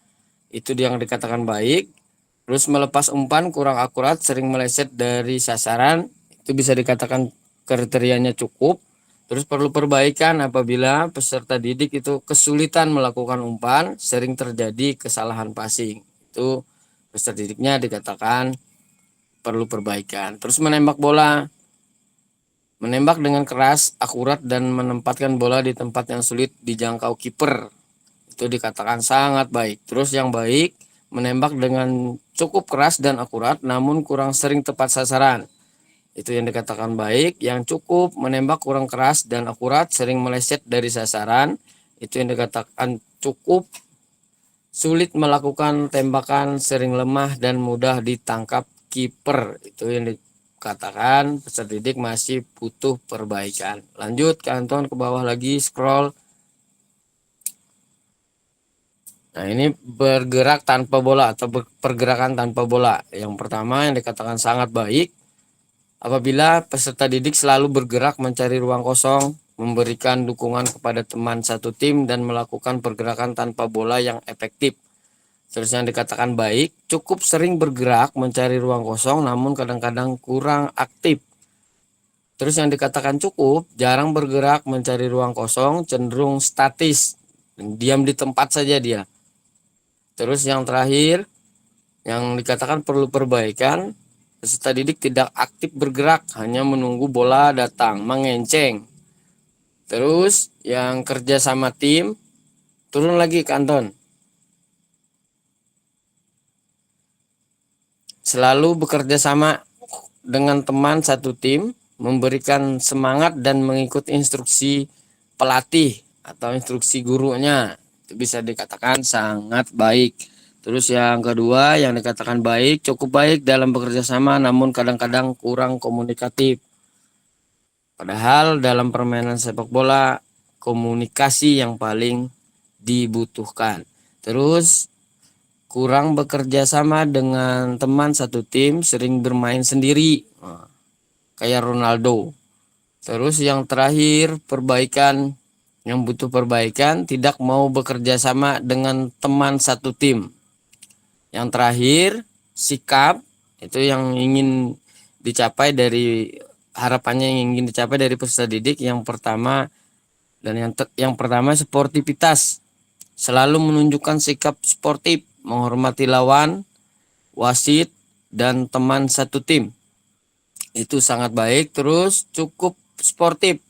itu yang dikatakan baik. Terus melepas umpan kurang akurat, sering meleset dari sasaran, itu bisa dikatakan kriterianya cukup. Terus perlu perbaikan apabila peserta didik itu kesulitan melakukan umpan, sering terjadi kesalahan passing, itu peserta didiknya dikatakan perlu perbaikan. Terus menembak bola, menembak dengan keras, akurat dan menempatkan bola di tempat yang sulit dijangkau kiper, itu dikatakan sangat baik. Terus yang baik, menembak dengan cukup keras dan akurat namun kurang sering tepat sasaran, itu yang dikatakan baik. Yang cukup, menembak kurang keras dan akurat, sering meleset dari sasaran, itu yang dikatakan cukup. Sulit melakukan tembakan, sering lemah dan mudah ditangkap kiper, itu yang dikatakan peserta didik masih butuh perbaikan. Lanjut ke Anton, ke bawah lagi, scroll. Nah, ini bergerak tanpa bola atau pergerakan tanpa bola. Yang pertama yang dikatakan sangat baik, apabila peserta didik selalu bergerak mencari ruang kosong, memberikan dukungan kepada teman satu tim dan melakukan pergerakan tanpa bola yang efektif. Terus yang dikatakan baik, cukup sering bergerak mencari ruang kosong namun kadang-kadang kurang aktif. Terus yang dikatakan cukup, jarang bergerak mencari ruang kosong, cenderung statis, diam di tempat saja dia. Terus yang terakhir, yang dikatakan perlu perbaikan, peserta didik tidak aktif bergerak, hanya menunggu bola datang, mengenceng. Terus yang kerja sama tim, turun lagi ke Anton. Selalu bekerja sama dengan teman satu tim, memberikan semangat dan mengikuti instruksi pelatih atau instruksi gurunya, itu bisa dikatakan sangat baik. Terus yang kedua yang dikatakan baik, cukup baik dalam bekerja sama namun kadang-kadang kurang komunikatif. Padahal dalam permainan sepak bola, komunikasi yang paling dibutuhkan. Terus kurang bekerja sama dengan teman satu tim, sering bermain sendiri, kayak Ronaldo. Terus yang terakhir, perbaikan, yang butuh perbaikan, tidak mau bekerja sama dengan teman satu tim. Yang terakhir, sikap, itu yang ingin dicapai dari harapannya yang ingin dicapai dari peserta didik. Yang pertama dan yang pertama sportivitas, selalu menunjukkan sikap sportif, menghormati lawan, wasit, dan teman satu tim, itu sangat baik. Terus cukup sportif,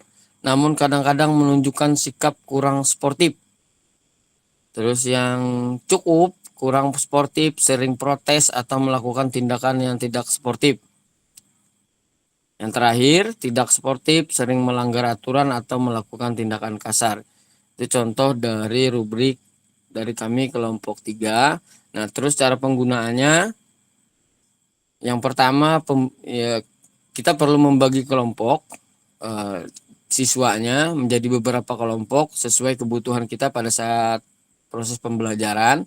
namun kadang-kadang menunjukkan sikap kurang sportif. Terus yang cukup, kurang sportif, sering protes atau melakukan tindakan yang tidak sportif. Yang terakhir, tidak sportif, sering melanggar aturan atau melakukan tindakan kasar. Itu contoh dari rubrik dari kami kelompok 3. Nah, terus cara penggunaannya, yang pertama kita perlu membagi kelompok siswanya menjadi beberapa kelompok sesuai kebutuhan kita pada saat proses pembelajaran.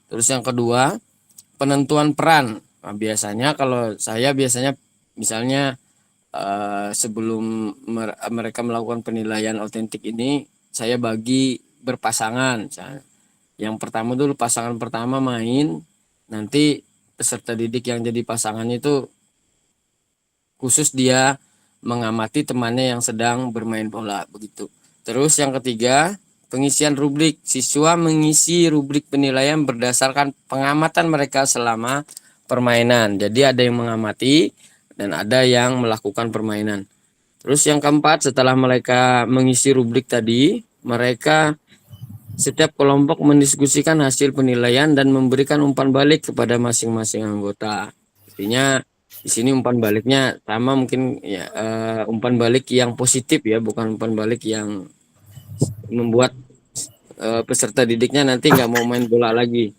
Terus yang kedua, penentuan peran. Nah, biasanya kalau saya misalnya sebelum mereka melakukan penilaian autentik ini, saya bagi berpasangan. Misalnya, yang pertama dulu pasangan pertama main, nanti peserta didik yang jadi pasangannya itu khusus dia mengamati temannya yang sedang bermain bola, begitu. Terus yang ketiga, pengisian rubrik. Siswa mengisi rubrik penilaian berdasarkan pengamatan mereka selama permainan. Jadi ada yang mengamati dan ada yang melakukan permainan. Terus yang keempat, setelah mereka mengisi rubrik tadi, mereka setiap kelompok mendiskusikan hasil penilaian dan memberikan umpan balik kepada masing-masing anggota. Artinya di sini umpan baliknya sama mungkin ya, umpan balik yang positif ya, bukan umpan balik yang membuat peserta didiknya nanti nggak mau main bola lagi.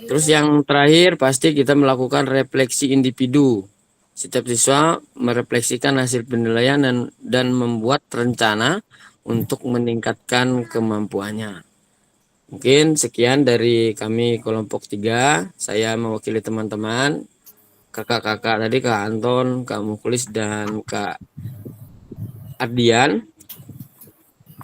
Terus yang terakhir pasti kita melakukan refleksi individu. Setiap siswa merefleksikan hasil penilaian dan membuat rencana untuk meningkatkan kemampuannya. Mungkin sekian dari kami kelompok 3. Saya mewakili teman-teman, kakak-kakak tadi, Kak Anton, Kak Muklis, dan Kak Ardian.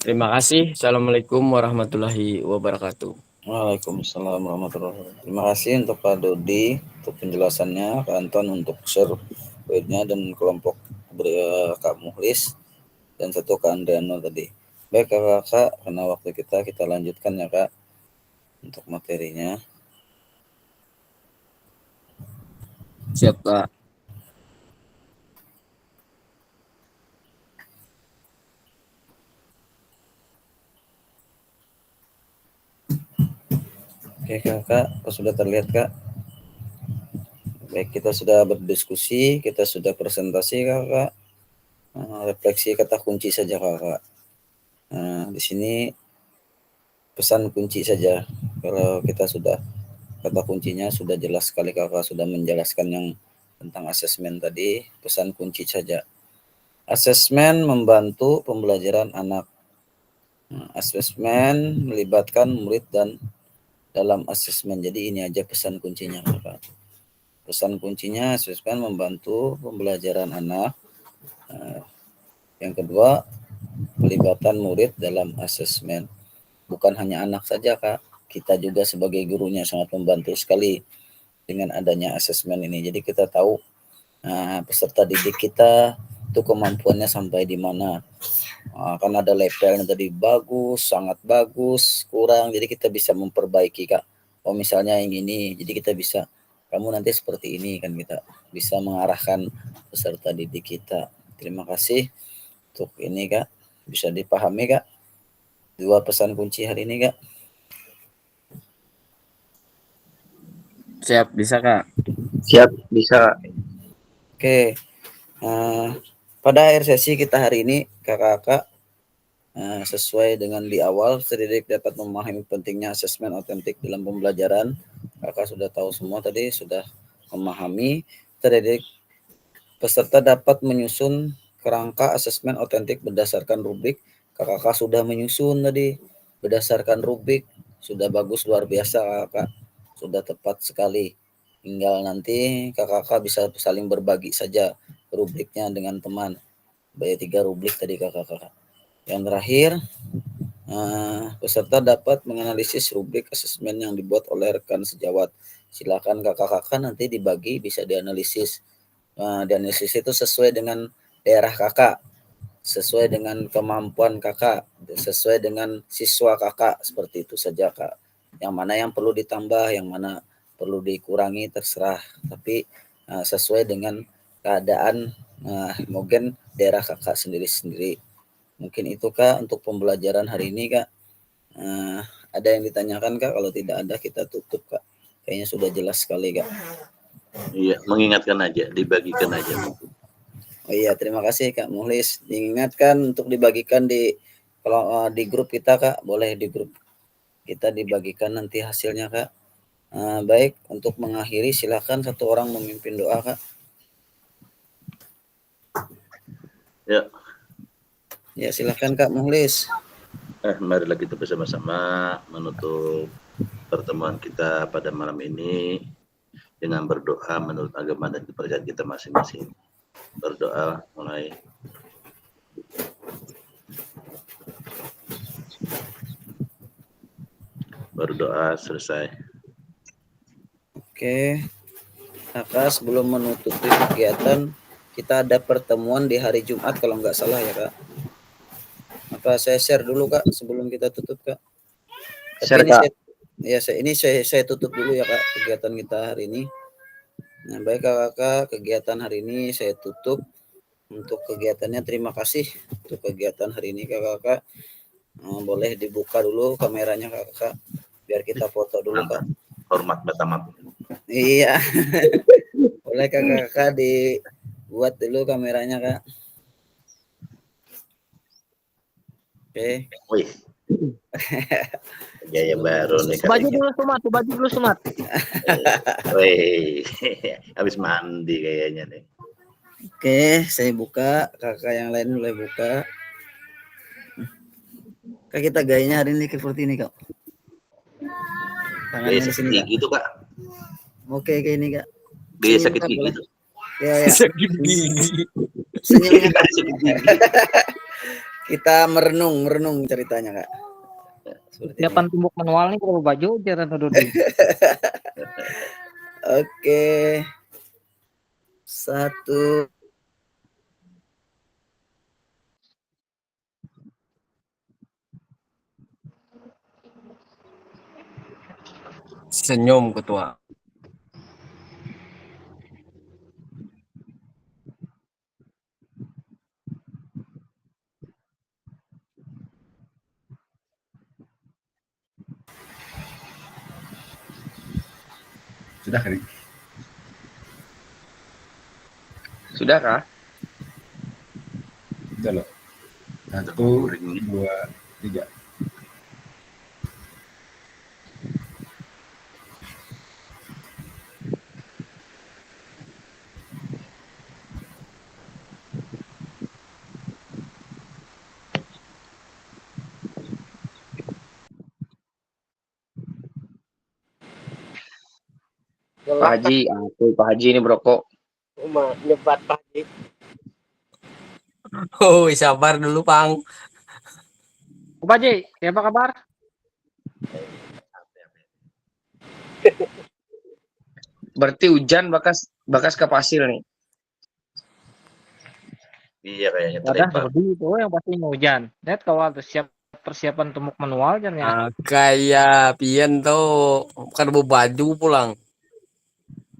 Terima kasih. Assalamualaikum warahmatullahi wabarakatuh. Waalaikumsalam warahmatullahi wabarakatuh. Terima kasih untuk Pak Dodi untuk penjelasannya, Kak Anton untuk share poinnya, dan kelompok Kak Muhlis, dan satu Kak Andriano tadi. Baik kakak, karena waktu kita lanjutkan ya Kak untuk materinya. Siap Kak. Oke kakak, sudah terlihat Kak? Baik, kita sudah berdiskusi, kita sudah presentasi kakak. Refleksi kata kunci saja kakak. Di sini pesan kunci saja. Kalau kita sudah kata kuncinya sudah jelas sekali kakak sudah menjelaskan yang tentang asesmen tadi. Pesan kunci saja. Asesmen membantu pembelajaran anak. Asesmen melibatkan murid dan dalam asesmen. Jadi ini aja pesan kuncinya kakak. Pesan kuncinya asesmen membantu pembelajaran anak. Yang kedua, pelibatan murid dalam asesmen. Bukan hanya anak saja Kak, kita juga sebagai gurunya sangat membantu sekali dengan adanya asesmen ini. Jadi kita tahu peserta didik kita itu kemampuannya sampai di mana. Kan ada levelnya tadi bagus, sangat bagus, kurang. Jadi kita bisa memperbaiki Kak. Oh misalnya yang ini, jadi kita bisa, kamu nanti seperti ini kan, kita bisa mengarahkan peserta didik kita. Terima kasih untuk ini Kak. Bisa dipahami Kak? 2 pesan kunci hari ini Kak. Siap, bisa Kak? Siap, bisa. Oke. Pada akhir sesi kita hari ini kakak-kakak, sesuai dengan di awal, terdidik dapat memahami pentingnya asesmen otentik dalam pembelajaran. Kakak sudah tahu semua tadi, sudah memahami. Terdidik peserta dapat menyusun kerangka asesmen otentik berdasarkan rubrik. Kakak sudah menyusun tadi berdasarkan rubrik, sudah bagus, luar biasa kakak, sudah tepat sekali. Tinggal nanti kakak bisa saling berbagi saja rubriknya dengan teman. Baik 3 rubrik tadi kakak. Yang terakhir, peserta dapat menganalisis rubrik asesmen yang dibuat oleh rekan sejawat. Silakan kakak-kakak nanti dibagi, bisa dianalisis. Dianalisis itu sesuai dengan daerah kakak, sesuai dengan kemampuan kakak, sesuai dengan siswa kakak, seperti itu saja Kak. Yang mana yang perlu ditambah, yang mana perlu dikurangi terserah, tapi sesuai dengan keadaan mungkin daerah kakak sendiri-sendiri. Mungkin itu Kak untuk pembelajaran hari ini Kak. Ada yang ditanyakan Kak? Kalau tidak ada kita tutup Kak. Kayaknya sudah jelas sekali Kak. Iya, mengingatkan aja, dibagikan aja. Oh iya, terima kasih Kak Muhlis. Diingatkan untuk dibagikan kalau di grup kita Kak, boleh di grup kita dibagikan nanti hasilnya Kak. Baik, untuk mengakhiri silakan satu orang memimpin doa Kak. Ya. Ya silakan Kak Muhlis. Marilah kita bersama-sama menutup pertemuan kita pada malam ini dengan berdoa menurut agama dan kepercayaan kita masing-masing. Berdoa mulai. Berdoa selesai. Oke. Kakak sebelum menutupi kegiatan, kita ada pertemuan di hari Jumat kalau nggak salah ya Kak. Apa saya share dulu Kak sebelum kita tutup Kak? Share, Kak. Saya tutup dulu ya Kak kegiatan kita hari ini. Nah, baik kakak, kegiatan hari ini saya tutup. Untuk kegiatannya terima kasih untuk kegiatan hari ini kakak. Boleh dibuka dulu kameranya kakak, biar kita foto dulu Kak. Hormat batamat. Iya. Boleh kakak dibuat dulu kameranya Kak. Oke. Wih. Gaya baru nih. Baju dulu Sumat. Wih, habis mandi kayaknya nih. Oke, saya buka. Kakak yang lain mulai buka. Kak, kita gayanya hari ini seperti ini, Kak. Tangannya di sini, Kak. Gitu, Kak. Oke, kayak ini, Kak. Gaya Senyum, sakit Kak, gigi boleh? tuh. Ya, ya. Sakit gigi. Senyumnya, Kak. Sakit gigi. Kita merenung ceritanya, Kak. Seperti ini. Siapan tumbuk manual nih kalau baju jangan Dodi. Oke. 1. Senyum ketua. Sudah kan? Sudah kah? Sudah loh. 1, 2, 3. Pak Haji, Pak Haji ini berokok. Nyebat Pak Haji. Oh, sabar dulu, Pang. Pak Haji, apa kabar? Berarti hujan bakas ke pasir nih. Iya kayaknya Wadah terlempar. Dodi itu yang pasti mau hujan. Lihat kalau persiapan tumbuk manual jangan ya. Kayak pian tuh bukan bawa baju pulang.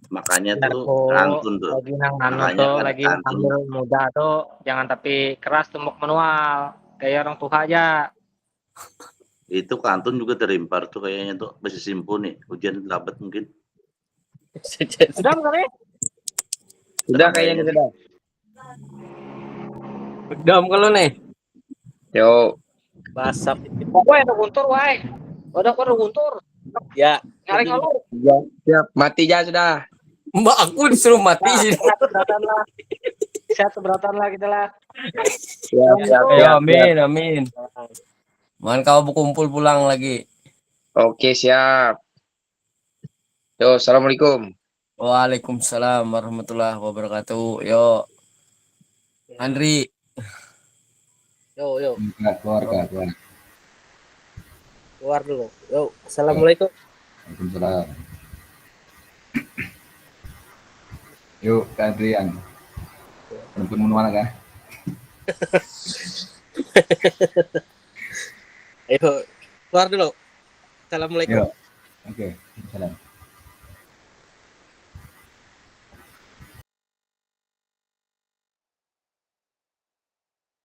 Makanya Benar tuh kok, kantun tuh. lagi nang nano Makanya tuh, kan lagi kantun. ambil muda tuh, jangan tapi keras tumbuk manual, kayak orang tua aja. Itu kantun juga terlempar tuh kayaknya tuh masih simpul nih. Hujan lambat mungkin. Sudah kali? Sudah kayaknya sudah. Dam kalau nih. Yo, Basap. Pokoknya ada guntur, wae. Udah kok ada guntur. Ya. Nyari kalau. ya, siap. Mati aja sudah. Mbak aku disuruh mati sih. Sehat lah. Sehat seberatan lah kita lah. Siap. Ya, amin, amin. Mohon kau berkumpul pulang lagi. Oke, siap. Yo, assalamualaikum. Waalaikumsalam warahmatullahi wabarakatuh. Yo, Andri. Yo. Keluar. Keluar dulu. Yo. Assalamualaikum. Waalaikumsalam. Yuk, Kak Adrian. Perempuan mana kah? Ayo. Keluar dulu. Assalamualaikum. Yuk. Oke, salam.